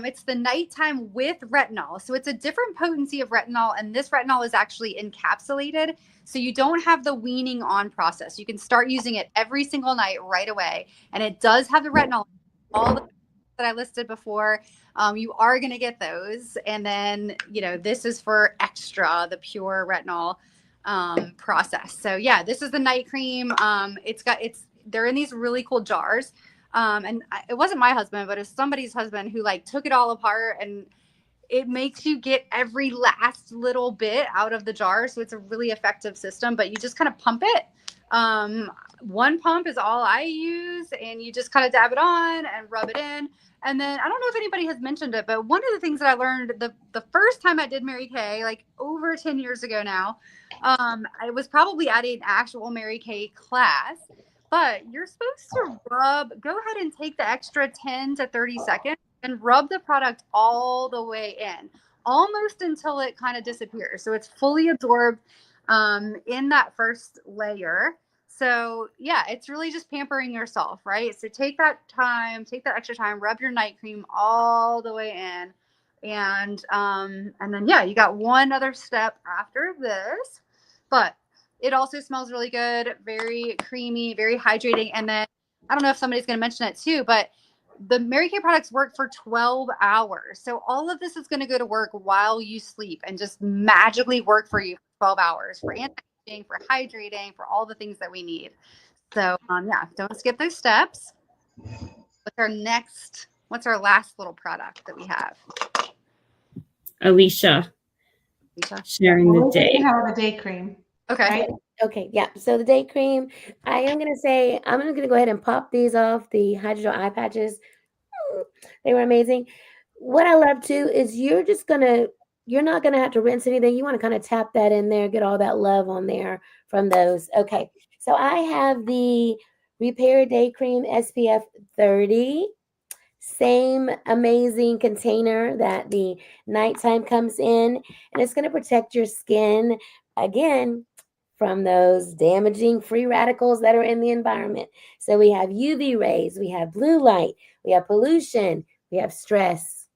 it's the nighttime with retinol. So it's a different potency of retinol, and this retinol is actually encapsulated. So you don't have the weaning on process. You can start using it every single night right away. And it does have the retinol, all the that I listed before. You are going to get those. And then, this is for extra, the pure retinol process. So yeah, this is the night cream. They're in these really cool jars. It wasn't my husband, but it was somebody's husband who took it all apart, and it makes you get every last little bit out of the jar. So it's a really effective system, but you just kind of pump it. One pump is all I use, and you just kind of dab it on and rub it in. And then I don't know if anybody has mentioned it, but one of the things that I learned the first time I did Mary Kay, over 10 years ago now, I was probably at an actual Mary Kay class, but you're supposed to go ahead and take the extra 10 to 30 seconds and rub the product all the way in, almost until it kind of disappears. So it's fully absorbed in that first layer. So yeah, it's really just pampering yourself, right? So take that extra time, rub your night cream all the way in. And then, yeah, you got one other step after this, but it also smells really good, very creamy, very hydrating. And then I don't know if somebody's going to mention it too, but the Mary Kay products work for 12 hours. So all of this is going to go to work while you sleep and just magically work for you for 12 hours for anti-aging, for hydrating, for all the things that we need. So yeah, don't skip those steps. What's our last little product that we have? Alicia sharing the day. Have a day cream. Okay. Right? Okay, yeah. So the day cream, I'm going to go ahead and pop these off, the hydrogel eye patches. They were amazing. What I love too is you're not going to have to rinse anything. You want to kind of tap that in there, get all that love on there from those. Okay. So I have the Repair Day Cream SPF 30. Same amazing container that the nighttime comes in, and it's going to protect your skin again from those damaging free radicals that are in the environment. So we have UV rays, we have blue light, we have pollution, we have stress.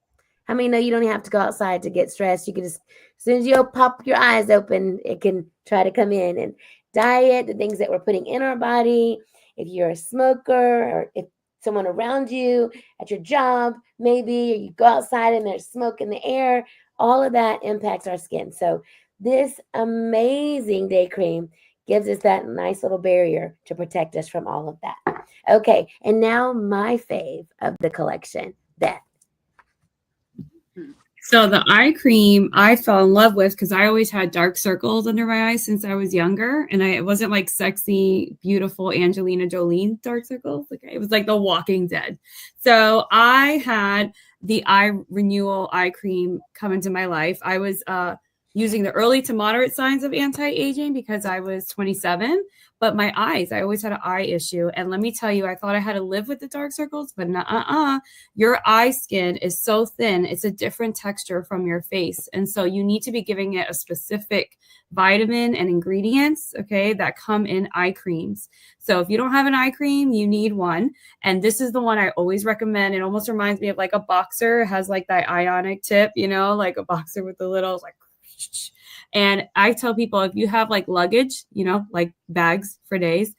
How many know you don't have to go outside to get stressed? You can just, as soon as you pop your eyes open, it can try to come in. And diet, the things that we're putting in our body. If you're a smoker, or if someone around you at your job, maybe, or you go outside and there's smoke in the air, all of that impacts our skin. So this amazing day cream gives us that nice little barrier to protect us from all of that. Okay, and now my fave of the collection, Beth. So the eye cream I fell in love with because I always had dark circles under my eyes since I was younger. And it wasn't like sexy, beautiful Angelina Jolie dark circles. It was like The Walking Dead. So I had the eye renewal eye cream come into my life. I was using the early to moderate signs of anti-aging because I was 27. But my eyes, I always had an eye issue. And let me tell you, I thought I had to live with the dark circles, but your eye skin is so thin. It's a different texture from your face. And so you need to be giving it a specific vitamin and ingredients, okay, that come in eye creams. So if you don't have an eye cream, you need one. And this is the one I always recommend. It almost reminds me of like a boxer. It has like that ionic tip, like a boxer with the little And I tell people, if you have like luggage, you know, like bags for days,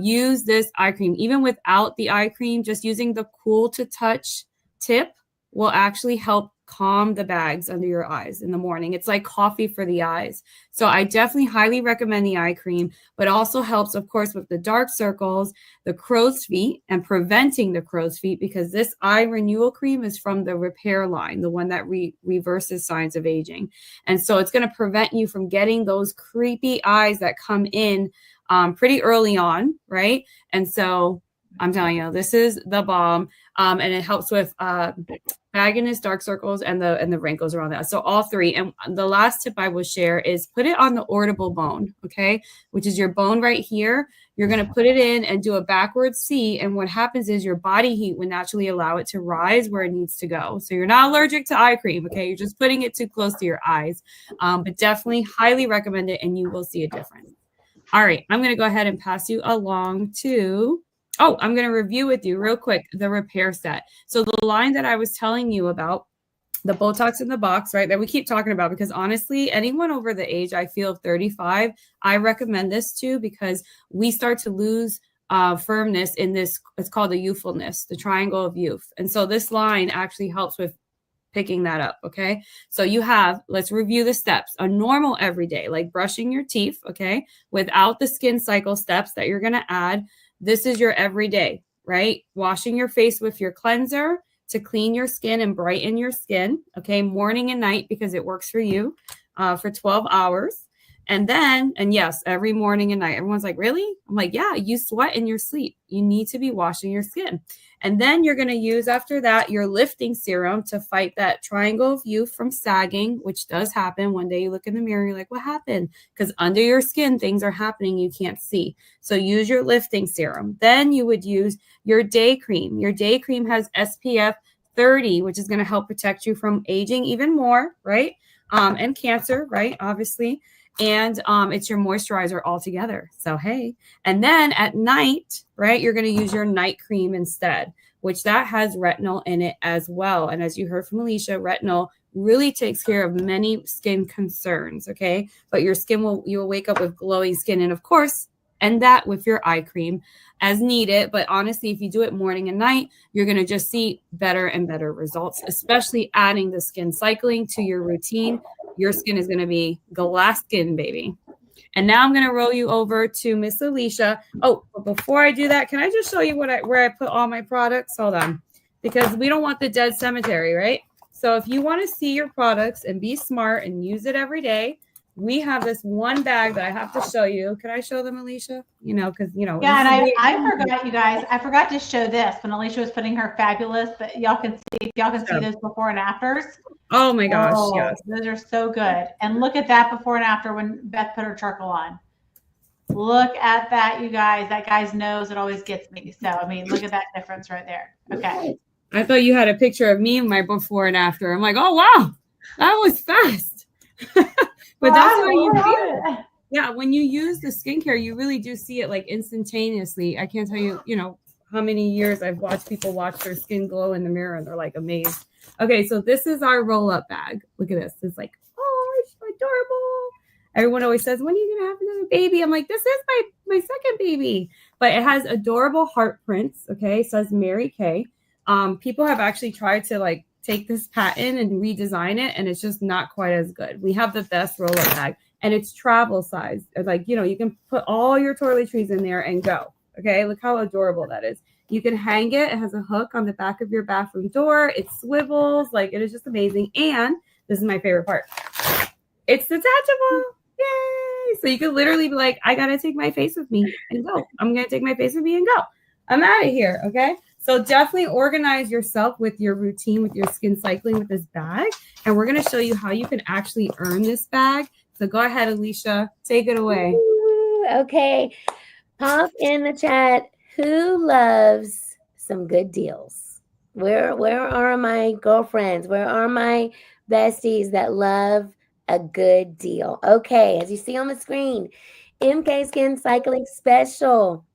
use this eye cream. Even without the eye cream, just using the cool to touch tip will actually help calm the bags under your eyes in the morning. It's like coffee for the eyes. So I definitely highly recommend the eye cream, but also helps, of course, with the dark circles, the crow's feet, and preventing the crow's feet, because this eye renewal cream is from the repair line, the one that reverses signs of aging. And so it's going to prevent you from getting those creepy eyes that come in pretty early on, right? And so I'm telling you, this is the bomb. And it helps with bagginess, dark circles, and the wrinkles around that. So all three. And the last tip I will share is put it on the audible bone, okay, which is your bone right here. You're going to put it in and do a backward C. And what happens is your body heat would naturally allow it to rise where it needs to go. So you're not allergic to eye cream, okay? You're just putting it too close to your eyes. But definitely highly recommend it, and you will see a difference. All right, I'm going to go ahead and pass you along to... Oh, I'm going to review with you real quick the repair set. So the line that I was telling you about, the Botox in the box, right, that we keep talking about, because honestly, anyone over the age, I feel, of 35, I recommend this too, because we start to lose firmness in this. It's called the youthfulness, the triangle of youth. And so this line actually helps with picking that up. Okay. So you have, let's review the steps. A normal everyday, like brushing your teeth, okay, without the skin cycle steps that you're going to add. This is your everyday, right? Washing your face with your cleanser to clean your skin and brighten your skin, okay? Morning and night, because it works for you for 12 hours. And then, and yes, every morning and night. Everyone's like, really? I'm like, yeah, you sweat in your sleep. You need to be washing your skin. And then you're going to use, after that, your lifting serum to fight that triangle of youth from sagging, which does happen. One day you look in the mirror, you're like, what happened? Because under your skin, things are happening you can't see. So use your lifting serum. Then you would use your day cream. Your day cream has SPF 30, which is going to help protect you from aging even more, right? And cancer, right? Obviously. And it's your moisturizer altogether. So, hey. And then at night, right, you're going to use your night cream instead, which that has retinol in it as well. And as you heard from Alicia, retinol really takes care of many skin concerns, okay? But your skin you will wake up with glowing skin. And of course, and that with your eye cream as needed. But honestly, if you do it morning and night, you're going to just see better and better results, especially adding the skin cycling to your routine. Your skin is going to be glass skin, baby. And now I'm going to roll you over to Miss Alicia. Oh, but before I do that, can I just show you where I put all my products? Hold on. Because we don't want the dead cemetery, right? So if you want to see your products and be smart and use it every day, we have this one bag that I have to show you. Can I show them, Alicia? You know, because, you know. Yeah, and I forgot, you guys, I forgot to show this when Alicia was putting her fabulous, but y'all can see those before and afters. Oh my gosh, yes. Those are so good. And look at that before and after when Beth put her charcoal on. Look at that, you guys. That guy's nose, it always gets me. So, I mean, look at that difference right there. Okay. I thought you had a picture of me in my before and after. I'm like, oh, wow, that was fast. But that's how you feel. Yeah, when you use the skincare, you really do see it like instantaneously. I can't tell you, you know, how many years I've watched people watch their skin glow in the mirror and they're like amazed. Okay, so this is our roll-up bag. Look at this. It's like, oh, it's adorable. Everyone always says, when are you going to have another baby? I'm like, this is my second baby. But it has adorable heart prints, okay? It says Mary Kay. People have actually tried to like take this patent and redesign it, and it's just not quite as good. We have the best roll-up bag, and it's travel size. It's like, you know, you can put all your toiletries in there and go. Okay, look how adorable that is. You can hang it. It has a hook on the back of your bathroom door. It swivels. Like, it is just amazing. And this is my favorite part. It's detachable. Yay! So you can literally be like, I got to take my face with me and go. I'm going to take my face with me and go. I'm out of here. Okay. So definitely organize yourself with your routine, with your skin cycling with this bag. And we're going to show you how you can actually earn this bag. So go ahead, Alicia. Take it away. Ooh, okay. Pop in the chat. Who loves some good deals? Where are my girlfriends? Where are my besties that love a good deal? Okay, as you see on the screen, MK Skin Cycling Special.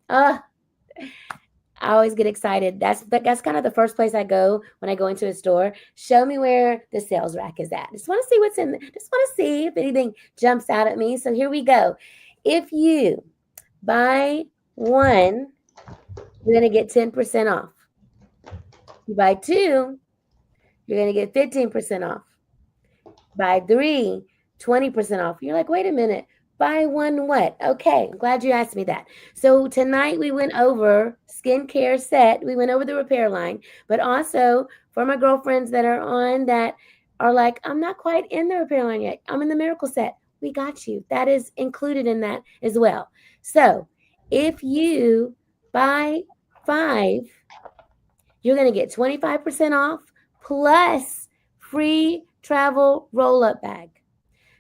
I always get excited. That's kind of the first place I go when I go into a store. Show me where the sales rack is at. Just want to see what's in there. Just want to see if anything jumps out at me. So here we go. If you buy one, you're going to get 10% off. You buy two, you're going to get 15% off. Buy three, 20% off. You're like, wait a minute. Buy one what? Okay, I'm glad you asked me that. So tonight we went over skincare set. We went over the repair line, but also for my girlfriends that are on that are like, I'm not quite in the repair line yet. I'm in the miracle set. We got you. That is included in that as well. So if you buy 5, you're going to get 25% off plus free travel roll-up bag.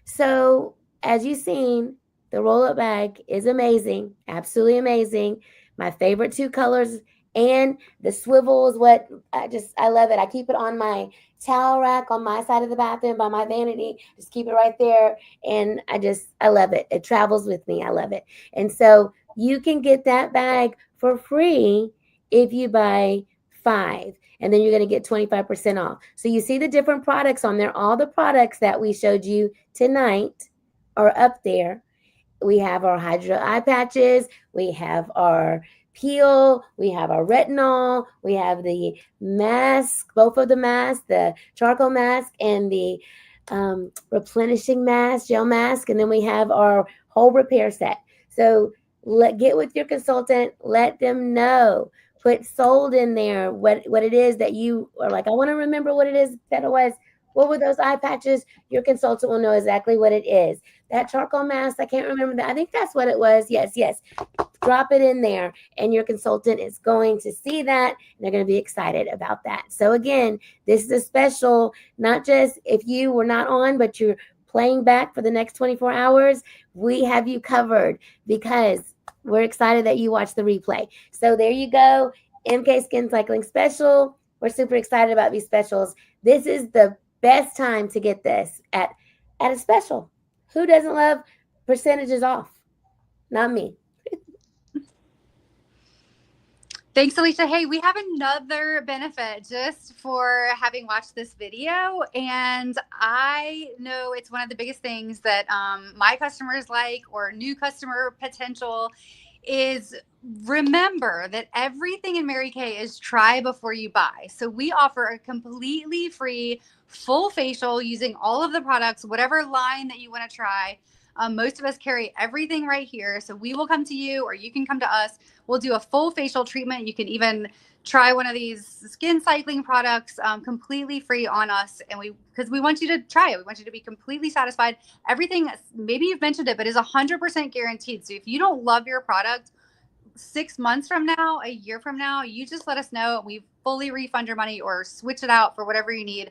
So as you've seen, the roll-up bag is amazing, absolutely amazing. My favorite 2 colors, and the swivel is what I love it. I keep it on my towel rack on my side of the bathroom by my vanity. Just keep it right there, and I love it. It travels with me. I love it. And so you can get that bag for free if you buy 5, and then you're going to get 25% off. So you see the different products on there. All the products that we showed you tonight are up there. We have our hydro eye patches. We have our peel. We have our retinol. We have the mask, both of the masks, the charcoal mask and the replenishing mask, gel mask. And then we have our whole repair set. So get with your consultant. Let them know. Put sold in there what it is that you are like, I want to remember what it is that it was. What were those eye patches? Your consultant will know exactly what it is. That charcoal mask, I can't remember that. I think that's what it was. Yes. Drop it in there, and your consultant is going to see that, and they're going to be excited about that. So again, this is a special, not just if you were not on, but you're playing back for the next 24 hours. We have you covered because we're excited that you watch the replay. So there you go. MK Skin Cycling Special. We're super excited about these specials. This is the best time to get this at a special. Who doesn't love percentages off? Not me. Thanks, Alicia. Hey, we have another benefit just for having watched this video. And I know it's one of the biggest things that my customers like, or new customer potential, is remember that everything in Mary Kay is try before you buy. So we offer a completely free full facial using all of the products, whatever line that you want to try. Most of us carry everything right here. So we will come to you, or you can come to us. We'll do a full facial treatment. You can even try one of these skin cycling products completely free on us. And because we want you to try it. We want you to be completely satisfied. Everything, maybe you've mentioned it, but is 100% guaranteed. So if you don't love your product 6 months from now, a year from now, you just let us know. We fully refund your money or switch it out for whatever you need.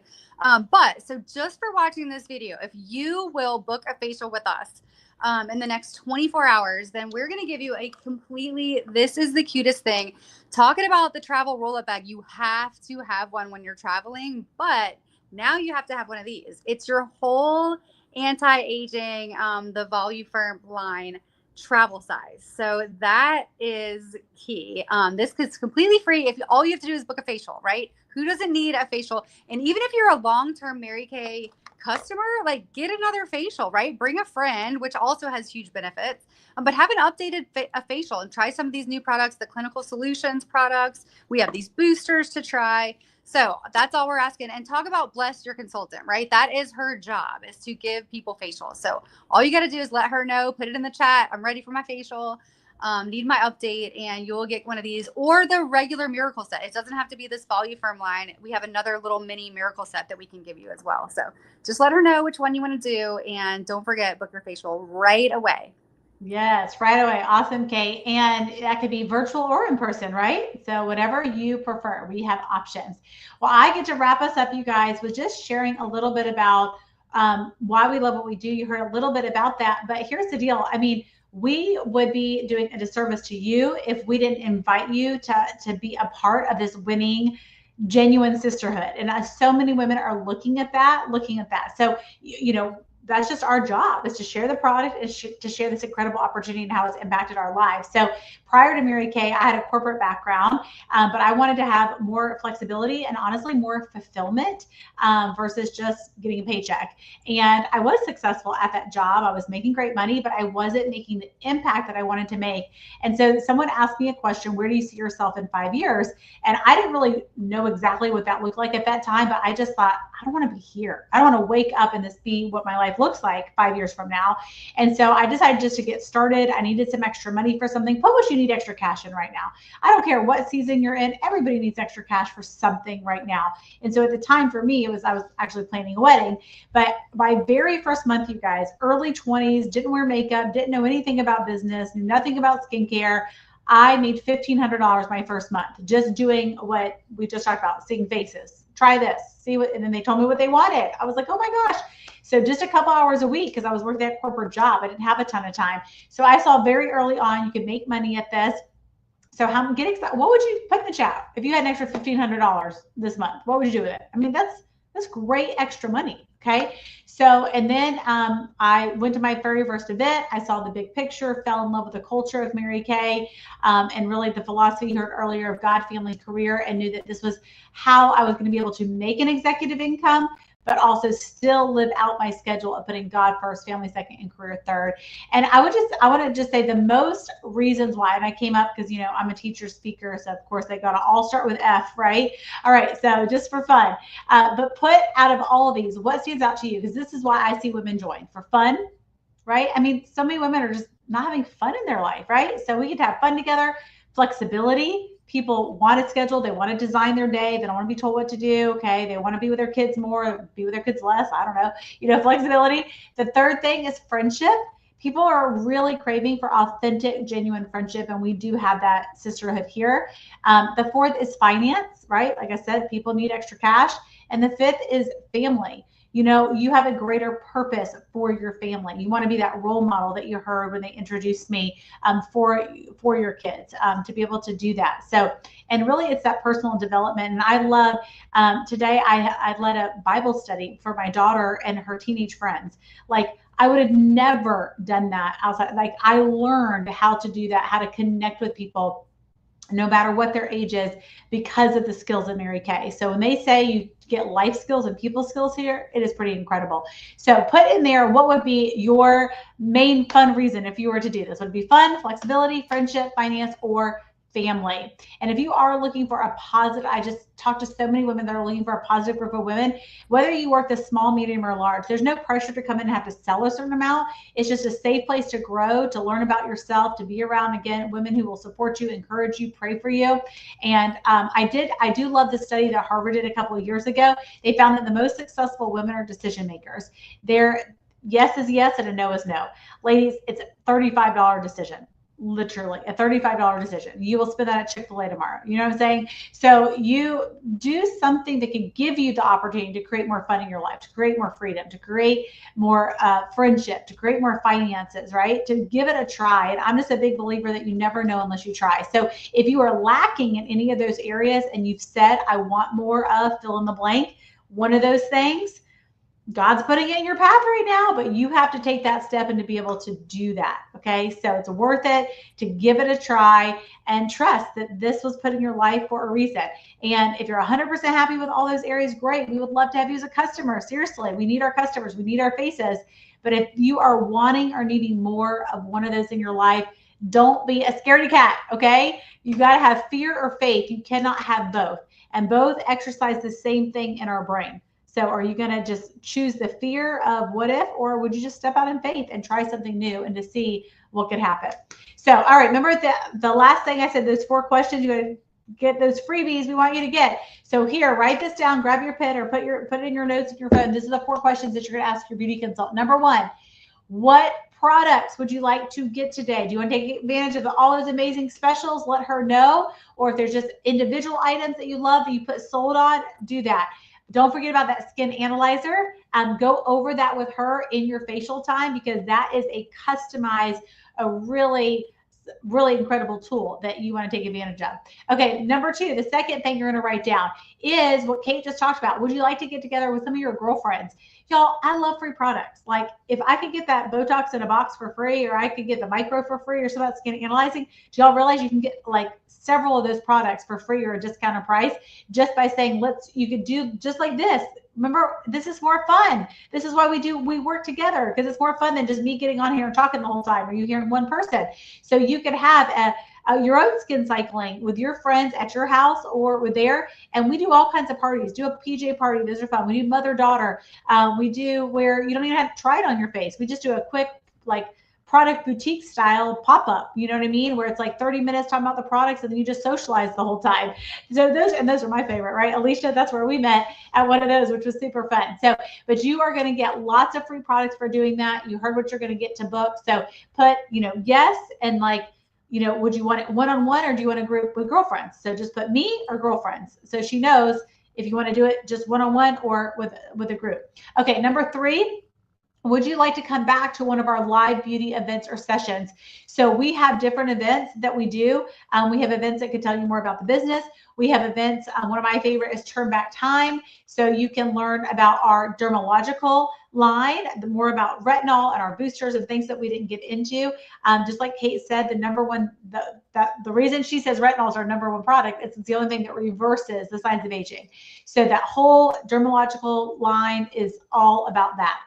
But so just for watching this video, if you will book a facial with us in the next 24 hours, then we're going to give you a completely, this is the cutest thing. Talking about the travel roll-up bag, you have to have one when you're traveling, but now you have to have one of these. It's your whole anti-aging, the Voluform line travel size. So that is key. This is completely free. If all you have to do is book a facial, right? Who doesn't need a facial? And even if you're a long-term Mary Kay customer, like get another facial, right? Bring a friend, which also has huge benefits. But have an updated a facial and try some of these new products, the Clinical Solutions products. We have these boosters to try. So that's all we're asking. And talk about bless your consultant, right? That is her job, is to give people facials. So all you got to do is let her know, put it in the chat. I'm ready for my facial. Need my update, and you'll get one of these, or the regular miracle set. It doesn't have to be this Voluform line. We have another little mini miracle set that we can give you as well. So just let her know which one you want to do, and don't forget, book your facial right away. Yes, right away. Awesome, Kate. And that could be virtual or in person, right? So whatever you prefer, we have options. Well, I get to wrap us up, you guys, with just sharing a little bit about why we love what we do. You heard a little bit about that, but here's the deal. I mean, we would be doing a disservice to you if we didn't invite you to be a part of this winning, genuine sisterhood. And so many women are looking at that. So, that's just our job, is to share the product and to share this incredible opportunity and how it's impacted our lives. So prior to Mary Kay, I had a corporate background, but I wanted to have more flexibility and honestly more fulfillment versus just getting a paycheck. And I was successful at that job. I was making great money, but I wasn't making the impact that I wanted to make. And so someone asked me a question, where do you see yourself in 5 years? And I didn't really know exactly what that looked like at that time, but I just thought, I don't want to be here. I don't want to wake up and this be what my life looks like 5 years from now. And so I decided just to get started. I needed some extra money for something. Put what you need extra cash in right now. I don't care what season you're in. Everybody needs extra cash for something right now. And so at the time for me, I was actually planning a wedding. But my very first month, you guys, early 20s, didn't wear makeup, didn't know anything about business, knew nothing about skincare. I made $1,500 my first month, just doing what we just talked about, seeing faces. Try this, see what, and then they told me what they wanted. I was like, oh my gosh. So just a couple hours a week, because I was working that corporate job. I didn't have a ton of time. So I saw very early on, you could make money at this. So get excited. What would you put in the chat if you had an extra $1,500 this month? What would you do with it? I mean, that's great extra money. Okay. So, and then I went to my very first event. I saw the big picture, fell in love with the culture of Mary Kay, and really the philosophy you heard earlier of God, family, career, and knew that this was how I was going to be able to make an executive income, but also still live out my schedule of putting God first, family second, and career third. And I want to just say the most reasons why, and I came up because, you know, I'm a teacher speaker. So of course they got to all start with F, right? All right. So just for fun, but put out of all of these, what stands out to you? Because this is why I see women join for fun, right? I mean, so many women are just not having fun in their life, right? So we get to have fun together, flexibility. People want to schedule. They want to design their day. They don't want to be told what to do. Okay. They want to be with their kids more, be with their kids less. I don't know, flexibility. The third thing is friendship. People are really craving for authentic, genuine friendship. And we do have that sisterhood here. The fourth is finance, right? Like I said, people need extra cash. And the fifth is family. You have a greater purpose for your family. You want to be that role model that you heard when they introduced me for your kids, to be able to do that. So, and really it's that personal development. And I love, today I led a Bible study for my daughter and her teenage friends. Like, I would have never done that outside. Like, I learned how to do that, how to connect with people no matter what their age is, because of the skills of Mary Kay. So when they say you get life skills and people skills here, it is pretty incredible. So put in there, what would be your main fun reason if you were to do this? Would it be fun, flexibility, friendship, finance, or family? And if you are looking for a positive, I just talked to so many women that are looking for a positive group of women, whether you work the small, medium, or large, there's no pressure to come in and have to sell a certain amount. It's just a safe place to grow, to learn about yourself, to be around, again, women who will support you, encourage you, pray for you. And I do love the study that Harvard did a couple of years ago. They found that the most successful women are decision makers. Their yes is yes and a no is no. Ladies, it's a $35 decision. Literally a $35 decision. You will spend that at Chick-fil-A tomorrow. You know what I'm saying? So you do something that can give you the opportunity to create more fun in your life, to create more freedom, to create more friendship, to create more finances, right? To give it a try. And I'm just a big believer that you never know unless you try. So if you are lacking in any of those areas and you've said, I want more of fill in the blank, one of those things, God's putting it in your path right now, but you have to take that step and to be able to do that. Okay. So it's worth it to give it a try and trust that this was put in your life for a reason. And if you're 100% happy with all those areas, great. We would love to have you as a customer. Seriously, we need our customers. We need our faces. But if you are wanting or needing more of one of those in your life, don't be a scaredy cat. Okay. You got to have fear or faith. You cannot have both. And both exercise the same thing in our brain. So are you going to just choose the fear of what if, or would you just step out in faith and try something new and to see what could happen? So, all right, remember the last thing I said, those 4 questions, you're going to get those freebies we want you to get. So here, write this down, grab your pen or put it in your notes in your phone. This is the 4 questions that you're going to ask your beauty consultant. Number 1, what products would you like to get today? Do you want to take advantage of all those amazing specials? Let her know. Or if there's just individual items that you love that you put sold on, do that. Don't forget about that skin analyzer. Go over that with her in your facial time, because that is a customized, a really really incredible tool that you want to take advantage of. Okay, number 2, the second thing you're going to write down is what Kate just talked about. Would you like to get together with some of your girlfriends? Y'all, I love free products. Like if I could get that Botox in a box for free, or I could get the micro for free, or some of that skin analyzing, do y'all realize you can get like several of those products for free or a discounted price just by saying, you could do just like this. Remember, this is more fun. This is why we work together, because it's more fun than just me getting on here and talking the whole time, or you hearing one person. So you could have your own skin cycling with your friends at your house or with there. And we do all kinds of parties. Do a PJ party. Those are fun. We do mother-daughter. We do where you don't even have to try it on your face. We just do a quick, like, product boutique style pop-up, you know what I mean? Where it's like 30 minutes talking about the products and then you just socialize the whole time. So those are my favorite, right? Alicia, that's where we met at one of those, which was super fun. So, but you are going to get lots of free products for doing that. You heard what you're going to get to book. So put, yes, and like, would you want it one-on-one, or do you want a group with girlfriends? So just put me or girlfriends. So she knows if you want to do it just one-on-one or with a group. Okay, number 3, would you like to come back to one of our live beauty events or sessions? So we have different events that we do. We have events that can tell you more about the business. We have events. One of my favorite is Turn Back Time. So you can learn about our dermalogical line, more about retinol and our boosters and things that we didn't get into. Just like Kate said, the reason she says retinol is our number 1 product, it's the only thing that reverses the signs of aging. So that whole dermalogical line is all about that.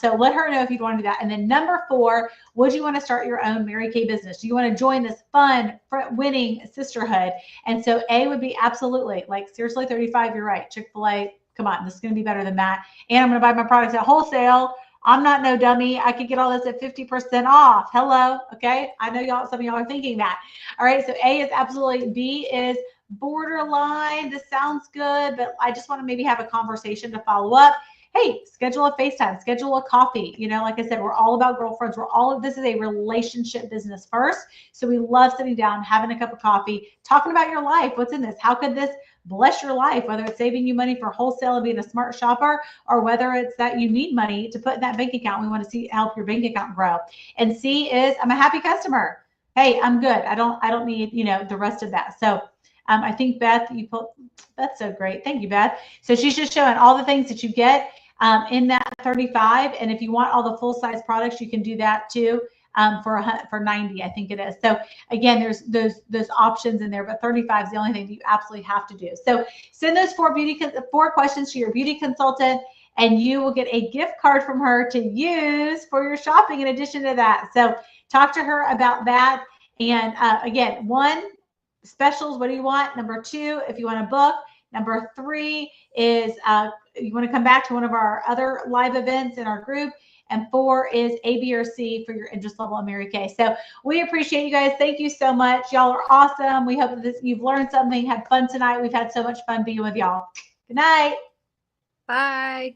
So let her know if you'd want to do that. And then number 4, would you want to start your own Mary Kay business? Do you want to join this fun, winning sisterhood? And so A would be absolutely, like, seriously, 35, you're right. Chick-fil-A, come on, this is going to be better than that. And I'm going to buy my products at wholesale. I'm not no dummy. I could get all this at 50% off. Hello. Okay. I know some of y'all are thinking that. All right. So A is absolutely. B is borderline. This sounds good, but I just want to maybe have a conversation to follow up. Hey, schedule a FaceTime, schedule a coffee. Like I said, we're all about girlfriends. This is a relationship business first. So we love sitting down, having a cup of coffee, talking about your life. What's in this? How could this bless your life? Whether it's saving you money for wholesale and being a smart shopper, or whether it's that you need money to put in that bank account. We want to help your bank account grow. And C is, I'm a happy customer. Hey, I'm good. I don't need, the rest of that. So I think Beth, that's so great. Thank you, Beth. So she's just showing all the things that you get in that 35. And if you want all the full size products, you can do that too. For 90, I think it is. So again, there's those options in there, but 35 is the only thing that you absolutely have to do. So send those 4 questions to your beauty consultant, and you will get a gift card from her to use for your shopping in addition to that. So talk to her about that. And again, 1, specials, what do you want? Number 2, if you want to book. Number 3 is you want to come back to one of our other live events in our group. And 4 is A, B, or C for your interest level in Mary Kay. So we appreciate you guys. Thank you so much. Y'all are awesome. We hope that you've learned something, had fun tonight. We've had so much fun being with y'all. Good night. Bye.